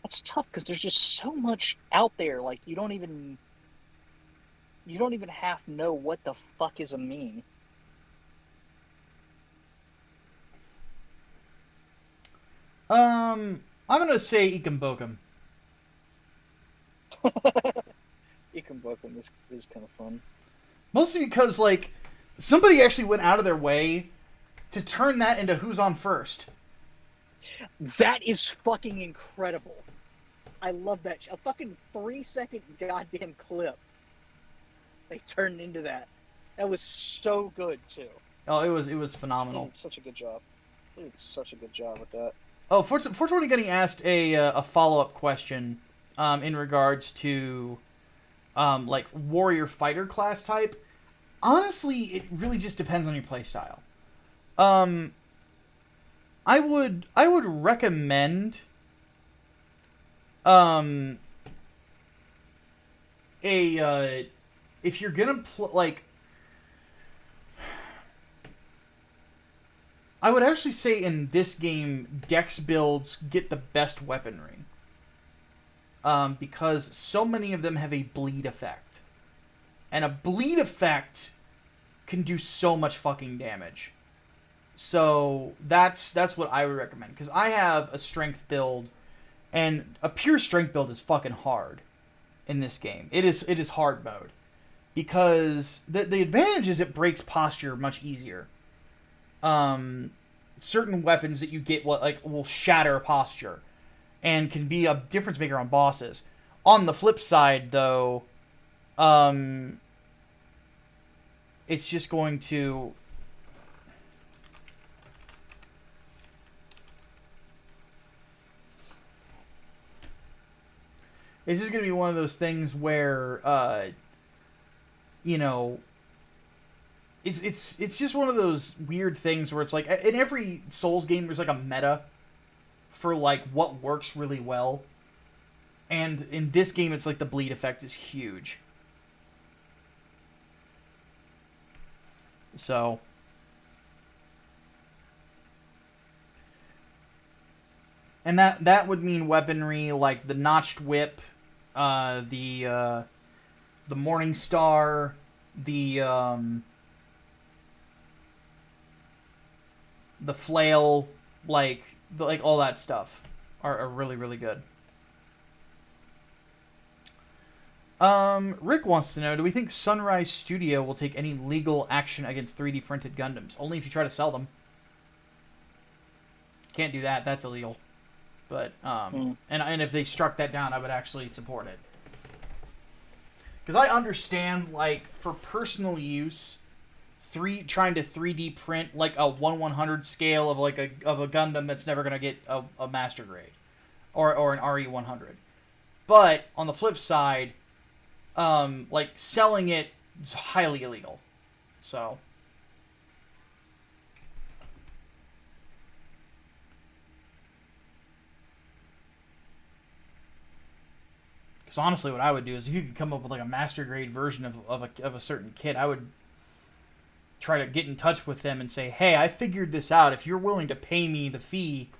That's tough because there's just so much out there. Like you don't even half know what the fuck is a meme. I'm gonna say Ikambokum. Ikambokum is kind of fun. Mostly because, like, somebody actually went out of their way to turn that into Who's on First. That is fucking incredible. I love that. A fucking 3-second goddamn clip. They turned into that. That was so good too. Oh, it was phenomenal. They did such a good job. They did such a good job with that. Oh, 420 getting asked a follow-up question in regards to like warrior fighter class type. Honestly, it really just depends on your playstyle. I would recommend if you're gonna like, I would actually say in this game, Dex builds get the best weaponry. Because so many of them have a bleed effect. And a bleed effect can do so much fucking damage. So that's what I would recommend. Because I have a strength build, and a pure strength build is fucking hard in this game. It is hard mode. Because the advantage is it breaks posture much easier. Certain weapons that you get will shatter posture and can be a difference maker on bosses. On the flip side, though, it's just going to be one of those things where you know, it's just one of those weird things where it's like in every Souls game there's like a meta for like what works really well, and in this game it's like the bleed effect is huge. So and that would mean weaponry like the notched whip, the Morning Star, the flail, like all that stuff are really, really good. Rick wants to know, do we think Sunrise Studio will take any legal action against 3D printed Gundams? Only if you try to sell them. Can't do that. That's illegal. But and if they struck that down, I would actually support it. Because I understand, like, for personal use, trying to 3D print like a 1/100 scale of like a Gundam that's never gonna get a master grade, or an RE100. But on the flip side, like selling it is highly illegal. So. Because honestly, what I would do is if you could come up with like a master grade version of a certain kit, I would try to get in touch with them and say, hey, I figured this out. If you're willing to pay me the fee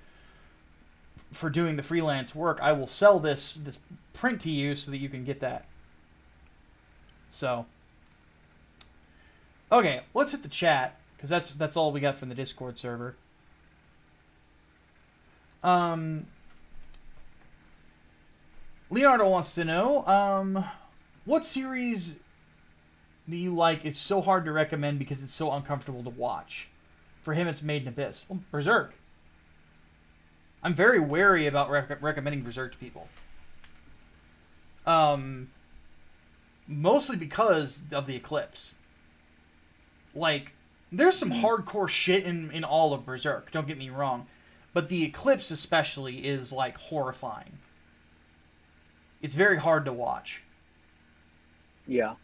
for doing the freelance work, I will sell this print to you so that you can get that. So, okay, let's hit the chat, because that's all we got from the Discord server. Leonardo wants to know, what series do you like is so hard to recommend because it's so uncomfortable to watch? For him, it's Made in Abyss. Well, Berserk. I'm very wary about recommending Berserk to people. Mostly because of the Eclipse. Like, there's some hardcore shit in all of Berserk, don't get me wrong. But the Eclipse especially is, like, horrifying. It's very hard to watch. Yeah.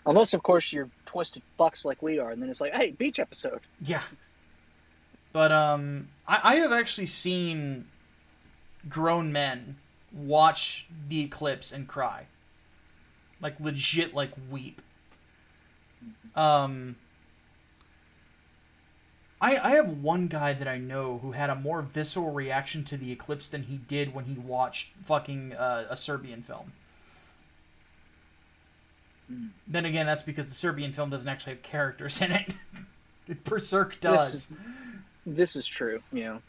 Unless, of course, you're twisted fucks like we are, and then it's like, hey, beach episode. Yeah. But, I have actually seen grown men watch the Eclipse and cry. Like, legit, like, weep. I have one guy that I know who had a more visceral reaction to the Eclipse than he did when he watched fucking a Serbian film. Then again, that's because the Serbian film doesn't actually have characters in it. Berserk does. This is true, yeah.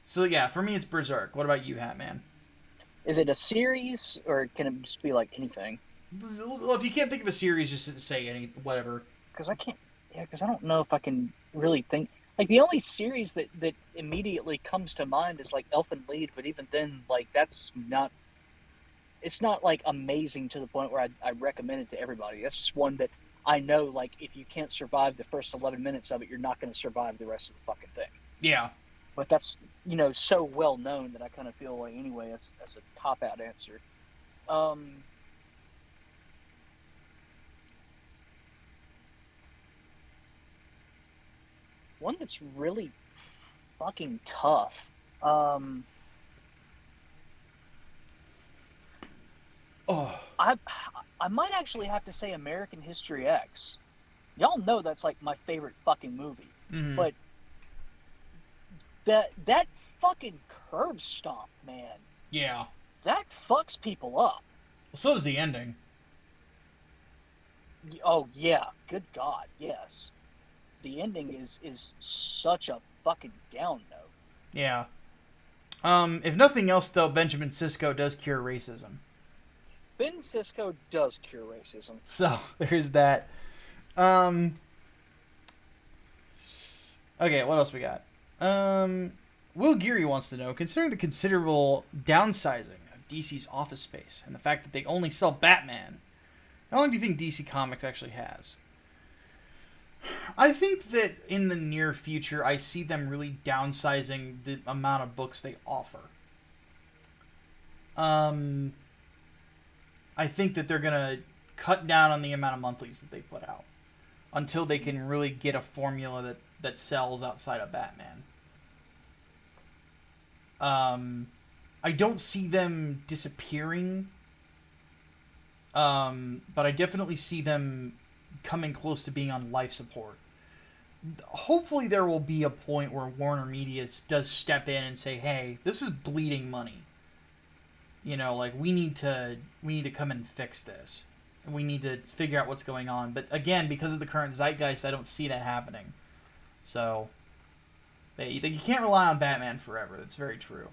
So yeah, for me it's Berserk. What about you, Hatman? Is it a series, or can it just be like anything? Well, if you can't think of a series, just say any whatever. Because I can't. Yeah, because I don't know if I can really think. Like, the only series that immediately comes to mind is, like, Elfen Lied, but even then, like, that's not... It's not, like, amazing to the point where I recommend it to everybody. That's just one that I know, like, if you can't survive the first 11 minutes of it, you're not going to survive the rest of the fucking thing. Yeah. But that's, you know, so well known that I kind of feel like, anyway, that's a cop-out answer. One that's really fucking tough. I might actually have to say American History X. Y'all know that's like my favorite fucking movie. Mm-hmm. But that fucking curb stomp, man. Yeah. That fucks people up. Well, so does the ending. Oh yeah, good God, yes. The ending is such a fucking down note. Yeah. If nothing else, though, Benjamin Sisko does cure racism. Ben Sisko does cure racism. So, there's that. Okay, what else we got? Will Geary wants to know, considering the considerable downsizing of DC's office space and the fact that they only sell Batman, how long do you think DC Comics actually has? I think that in the near future, I see them really downsizing the amount of books they offer. I think that they're going to cut down on the amount of monthlies that they put out until they can really get a formula that sells outside of Batman. I don't see them disappearing, but I definitely see them coming close to being on life support. Hopefully there will be a point where Warner Media does step in and say, hey, this is bleeding money. You know, like, we need to come and fix this. And we need to figure out what's going on. But again, because of the current zeitgeist, I don't see that happening. So, you can't rely on Batman forever. That's very true.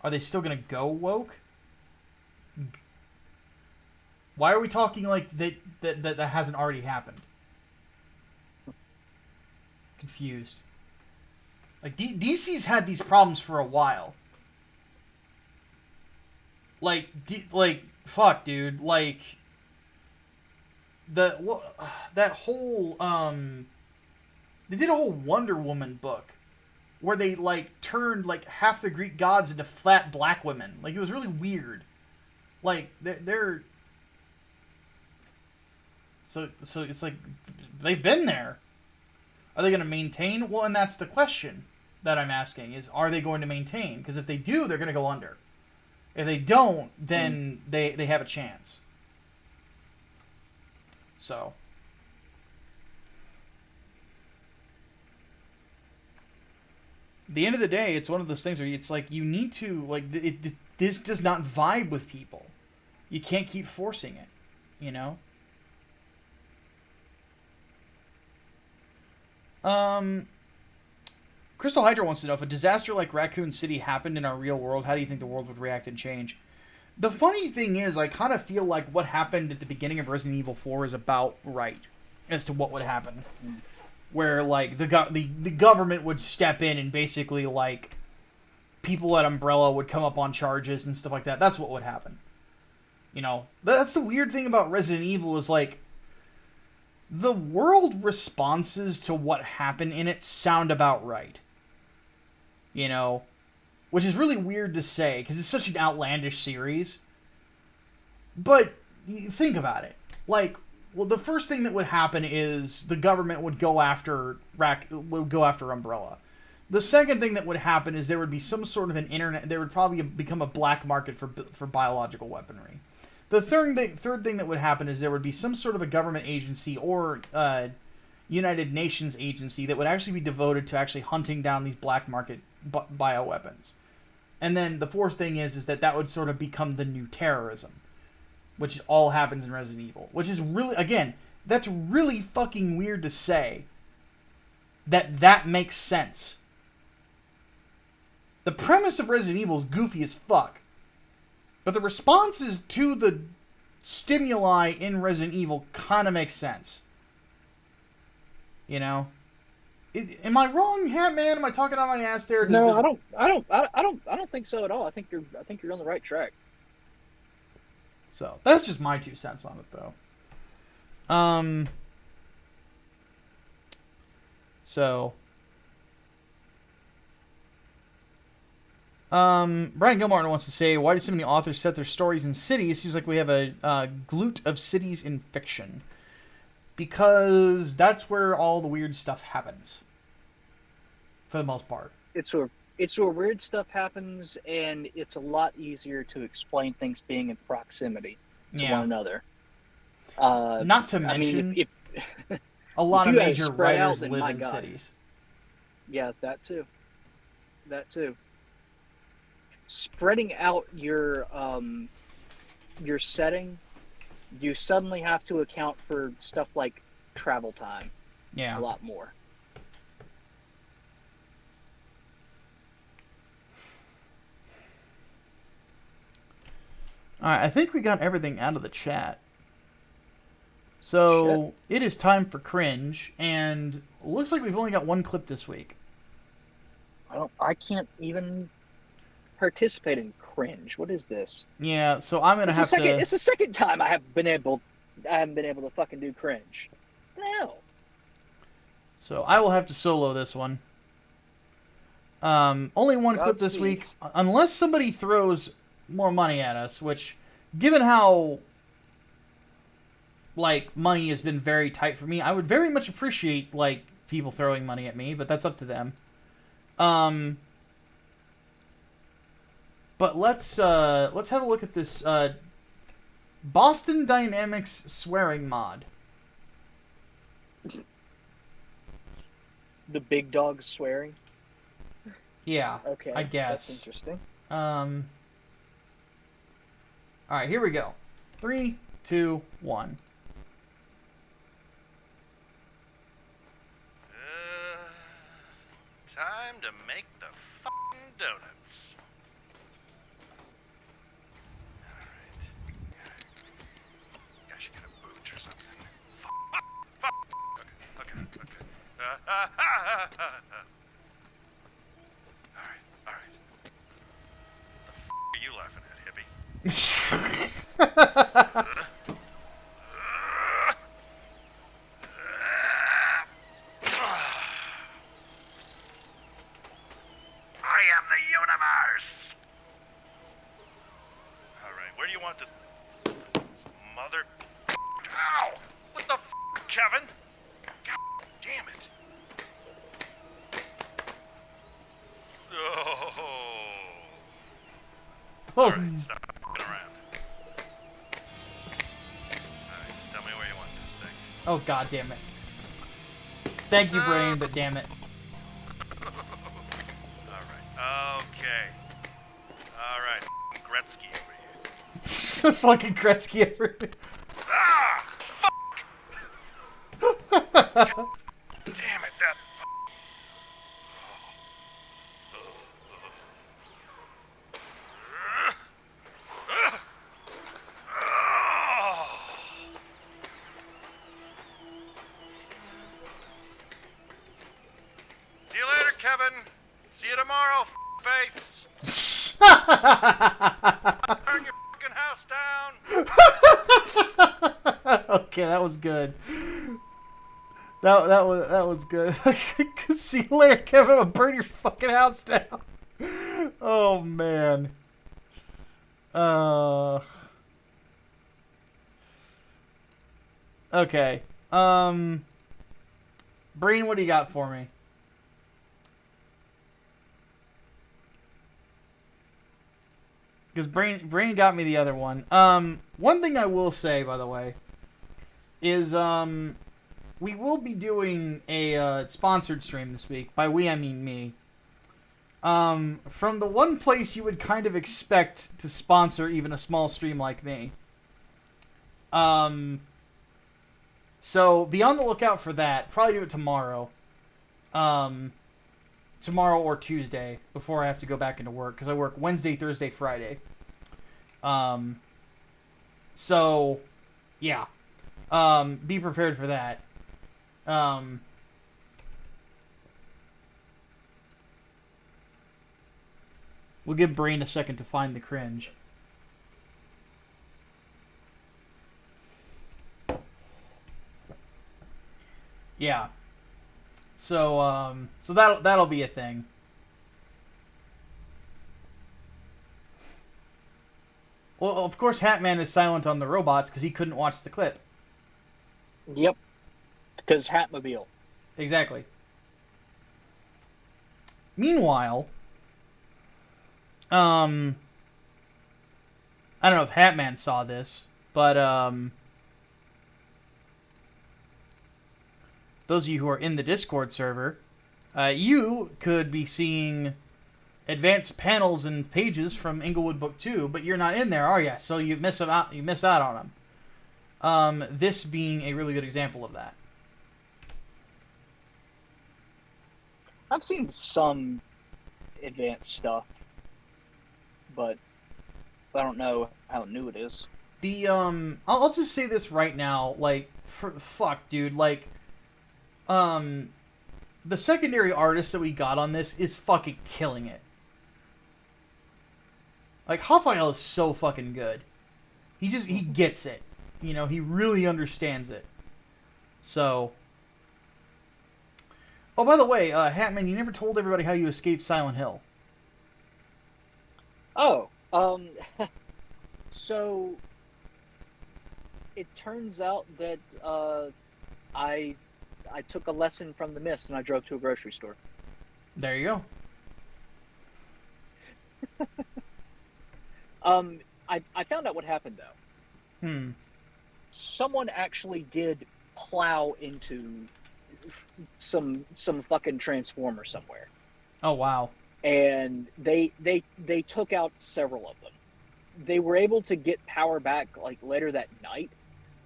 Are they still going to go woke? Why are we talking like that hasn't already happened? Confused. Like, DC's had these problems for a while. Like, fuck, dude. Like, that whole, they did a whole Wonder Woman book where they, like, turned, like, half the Greek gods into flat black women. Like, it was really weird. Like, they're So it's like, they've been there. Are they going to maintain? Well, and that's the question. that I'm asking is, are they going to maintain? Because if they do, they're going to go under. If they don't, then they have a chance. So. At the end of the day, it's one of those things where it's like, you need to, like, this does not vibe with people. You can't keep forcing it, you know? Crystal Hydra wants to know, if a disaster like Raccoon City happened in our real world, how do you think the world would react and change? The funny thing is, I kind of feel like what happened at the beginning of Resident Evil 4 is about right as to what would happen. Where, like, the government would step in and basically, like, people at Umbrella would come up on charges and stuff like that. That's what would happen. You know? That's the weird thing about Resident Evil is, like, the world responses to what happened in it sound about right. You know? Which is really weird to say, because it's such an outlandish series. But, you think about it. Like, well, the first thing that would happen is the government would go after Umbrella. The second thing that would happen is there would be some sort of an internet. There would probably become a black market for biological weaponry. The third thing that would happen is there would be some sort of a government agency or United Nations agency that would actually be devoted to actually hunting down these black market bioweapons. And then the fourth thing is that would sort of become the new terrorism, which all happens in Resident Evil. Which is really, again, that's really fucking weird to say that makes sense. The premise of Resident Evil is goofy as fuck. But the responses to the stimuli in Resident Evil kind of makes sense. You know? Am I wrong, Hatman? Am I talking on my ass there? No, I don't think so at all. I think you're on the right track. So that's just my 2 cents on it, though. Brian Gilmartin wants to say, why do so many authors set their stories in cities? Seems like we have a glut of cities in fiction. Because that's where all the weird stuff happens. For the most part. It's where weird stuff happens, and it's a lot easier to explain things being in proximity to one another. Not to mention, a lot of major writers live in cities. Yeah, that too. Spreading out your setting, you suddenly have to account for stuff like travel time. Yeah. A lot more. Alright, I think we got everything out of the chat. So, it is time for cringe, and looks like we've only got one clip this week. I can't even participate in cringe. What is this? Yeah, so I'm gonna have to. It's the second time I haven't been able to fucking do cringe. What the hell? So I will have to solo this one. Only one clip this week, unless somebody throws more money at us. Which, given how money has been very tight for me, I would very much appreciate people throwing money at me, but that's up to them. But let's have a look at this Boston Dynamics swearing mod. The big dog swearing? Yeah, okay, I guess. That's interesting. Alright, here we go. 3, 2, 1. Time to make the f***ing donuts. Alright. Gosh, you got a boot or something. Fuck. Okay. Alright. The f*** are you laughing at, hippie? Where do you want this? Mother... Ow! What the f***, Kevin? God damn it. Oh. Alright, stop f***ing around. Alright, just tell me where you want this thing. Oh, god damn it. Thank you, brain, but damn it. Alright, okay. Alright, Gretzky over here. Fucking Gretzky ever. Ah! Fuck! Damn it, that... See you later, Kevin. See you tomorrow, face. Burn your fucking house down. Okay, that was good. That was good. See you later, Kevin. I'll burn your fucking house down. Oh man. Okay. Brain, what do you got for me? Because Brain got me the other one. One thing I will say, by the way, is we will be doing a sponsored stream this week. By we, I mean me. From the one place you would kind of expect to sponsor even a small stream like me. So be on the lookout for that. Probably do it tomorrow. Tomorrow or Tuesday before I have to go back into work, because I work Wednesday, Thursday, Friday. So yeah. Be prepared for that. We'll give Brain a second to find the cringe. Yeah. So that'll be a thing. Well, of course, Hatman is silent on the robots because he couldn't watch the clip. Yep. Because Hatmobile. Exactly. Meanwhile, I don't know if Hatman saw this, but those of you who are in the Discord server, you could be seeing advanced panels and pages from Englewood Book 2, but you're not in there, are you? So you miss out on them. This being a really good example of that. I've seen some advanced stuff, but I don't know how new it is. The I'll just say this right now, like, fuck, dude, like, the secondary artist that we got on this is fucking killing it. Like, Hoffael is so fucking good. He gets it. You know, he really understands it. So. Oh, by the way, Hatman, you never told everybody how you escaped Silent Hill. Oh, so it turns out that I took a lesson from The Mist and I drove to a grocery store. There you go. I found out what happened though. Someone actually did plow into some fucking transformer somewhere. Oh wow. And they took out several of them. They were able to get power back like later that night.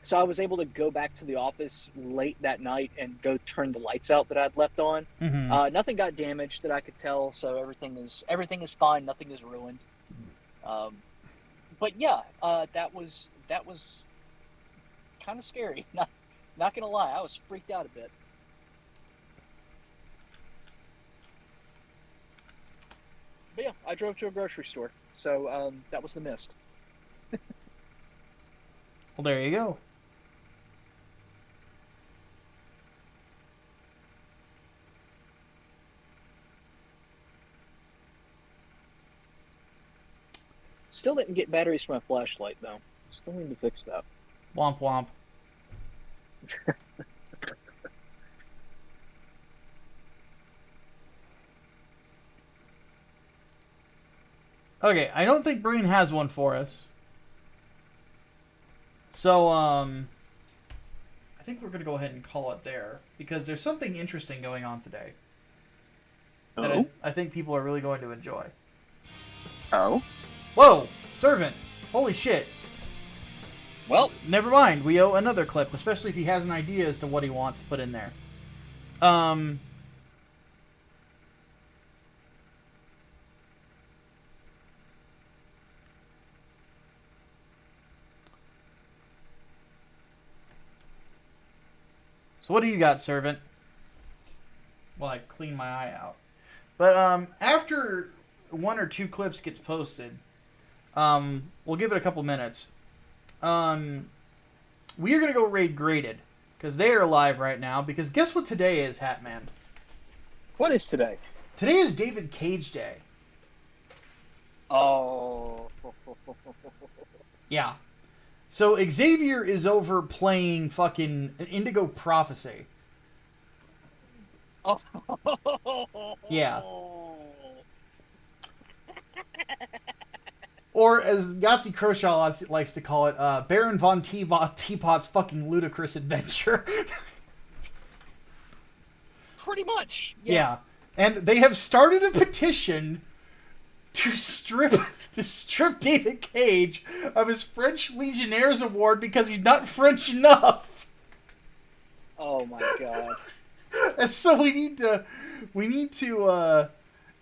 So I was able to go back to the office late that night and go turn the lights out that I'd left on. Mm-hmm. Nothing got damaged that I could tell, so everything is fine. Nothing is ruined. But yeah, that was kind of scary. Not gonna lie, I was freaked out a bit. But yeah, I drove to a grocery store, so that was The Mist. Well, there you go. Still didn't get batteries for my flashlight, though. Still need to fix that. Womp womp. Okay, I don't think Brain has one for us. So, I think we're going to go ahead and call it there. Because there's something interesting going on today. That I think people are really going to enjoy. Oh? Whoa! Servant! Holy shit. Well, Never mind. We owe another clip, especially if he has an idea as to what he wants to put in there. So what do you got, servant? Well, I clean my eye out. But after one or two clips gets posted, we'll give it a couple minutes. We are going to go raid Graded, because they are live right now, because guess what today is, Hatman? what is today? Today is David Cage Day. Oh. Yeah. So Xavier is over playing fucking Indigo Prophecy. Oh. Yeah. Or as Yahtzee Kershaw likes to call it, Baron Von Teapot's fucking ludicrous adventure. Pretty much. Yeah. And they have started a petition to strip David Cage of his French Legionnaires Award because he's not French enough. Oh my god. And so we need to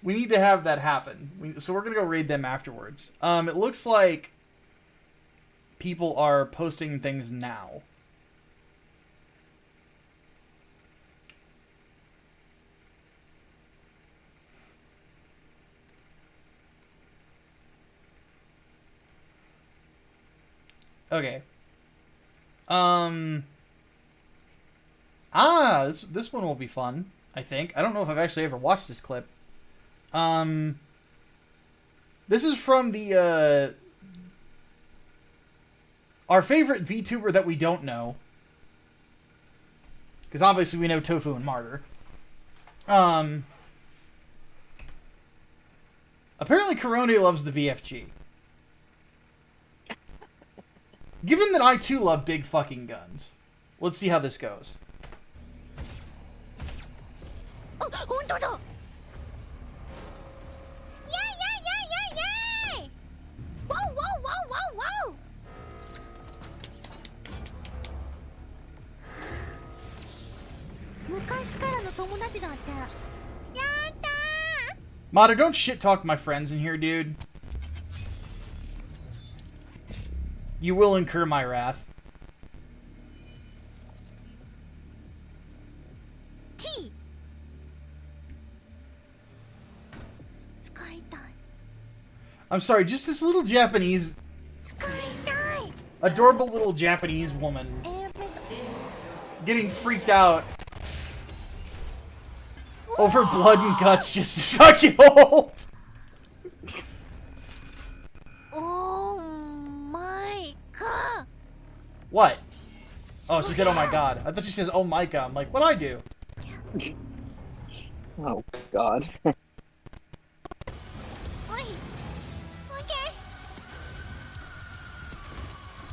have that happen. So we're gonna go raid them afterwards. It looks like people are posting things now. Okay. This one will be fun, I think. I don't know if I've actually ever watched this clip. This is from the our favorite VTuber that we don't know. Because obviously we know Tofu and Martyr. Apparently Corone loves the BFG. Given that I too love big fucking guns, let's see how this goes. Oh, 本当だ。Yay! Whoa! Whoa! 昔からの友達だって。やったー。 Martyr, don't shit talk my friends in here, dude. You will incur my wrath. T. 使いたい。 I'm sorry, just this little Japanese, 使いたい。 adorable little Japanese woman めっ getting freaked out over blood and guts just as fucking old. Oh my god. What? Oh, she said, oh my god. I thought she says, oh Micah. I'm like, what'd I do? Oh god. おい。オッケー。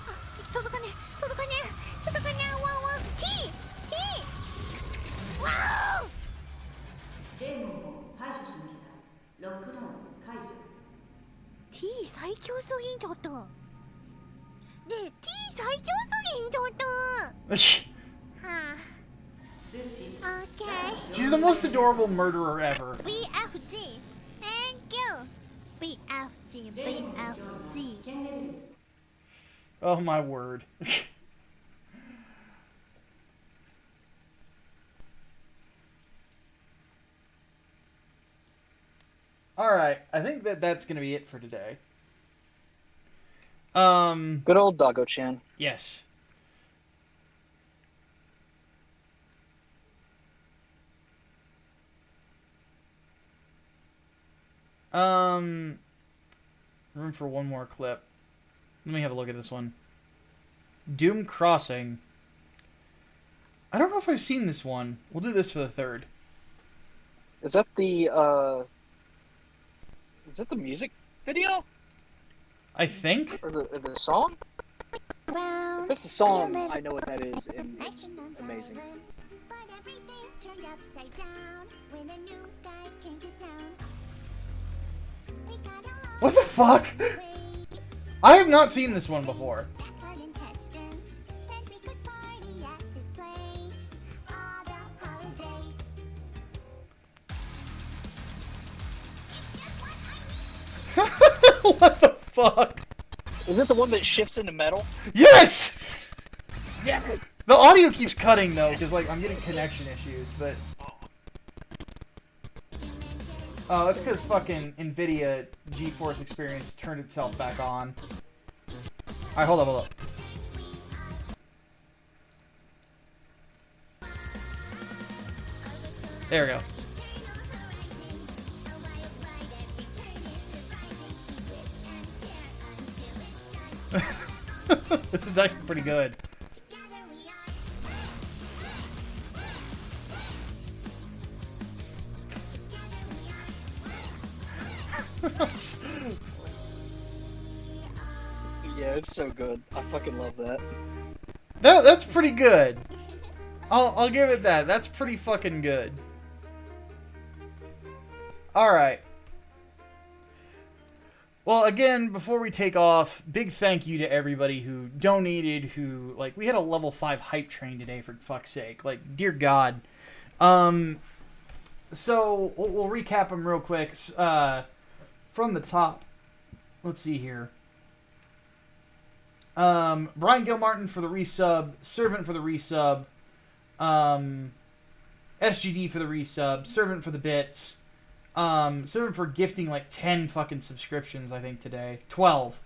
あ、届かねえ。届かねえ。届かねえ。ワンワン。T。わー。デーモンを排除しました。ロックダウン解除。T 最強すぎんちょっと。ねえ T 最強すぎんちょっと。はあ。数値 Okay. She's the most adorable murderer ever. BFG. Thank you. BFG. デーモンの BFG. 危険レベル。 Oh my word. Alright, I think that's gonna be it for today. Good old Doggo-chan. Yes. Room for one more clip. Let me have a look at this one. Doom Crossing. I don't know if I've seen this one. We'll do this for the third. Is that the music video I think. or the song? Well, If it's the song, I know what that is, and it's amazing. but everything turned upside down when a new guy came to town. We got along What the fuck? ways, I have not seen this one before. cut intestines, said we could party at his place all the holidays. It's just what I need. What the fuck? Is it the one that shifts into metal? Yes! Yes! The audio keeps cutting though, because like I'm getting connection issues, but oh, it's because fucking Nvidia GeForce Experience turned itself back on. Alright, hold up. There we go. This is actually pretty good. Yeah, it's so good. I fucking love that. That's pretty good. I'll give it that. That's pretty fucking good. Alright. Well, again, before we take off, big thank you to everybody who donated, who, like, we had a level 5 hype train today, for fuck's sake. Like, dear God. So, we'll recap them real quick. From the top, let's see here. Brian Gilmartin for the resub, Servant for the resub, SGD for the resub, Servant for the bits, Servant for gifting like 10 fucking subscriptions, I think, today. 12.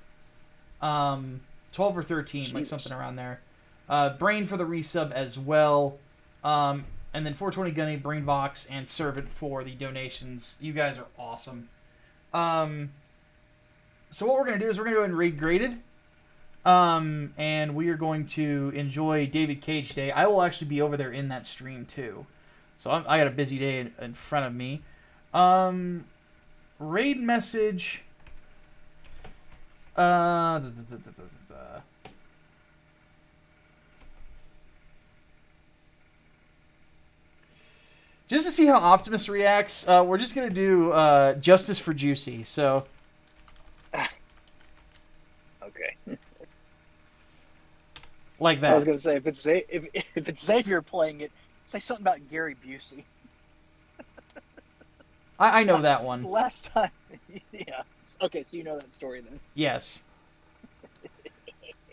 12 or 13, like something around there. Brain for the resub as well. And then 420 Gunny, Brainbox, and Servant for the donations. You guys are awesome. So what we're going to do is we're going to go ahead and raid graded. And we are going to enjoy David Cage Day. I will actually be over there in that stream too. So I got a busy day in front of me. Raid message. Just to see how Optimus reacts, we're just going to do Justice for Juicy. So Okay. like that. I was gonna say if it's Xavier playing it, say something about Gary Busey. I know that one. Last time, yeah. Okay, so you know that story then. Yes.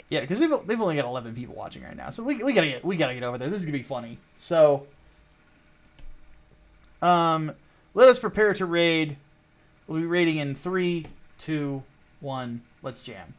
Yeah, because they've only got 11 people watching right now, so we gotta get over there. This is gonna be funny. So, let us prepare to raid. We'll be raiding in 3, 2, 1. Let's jam.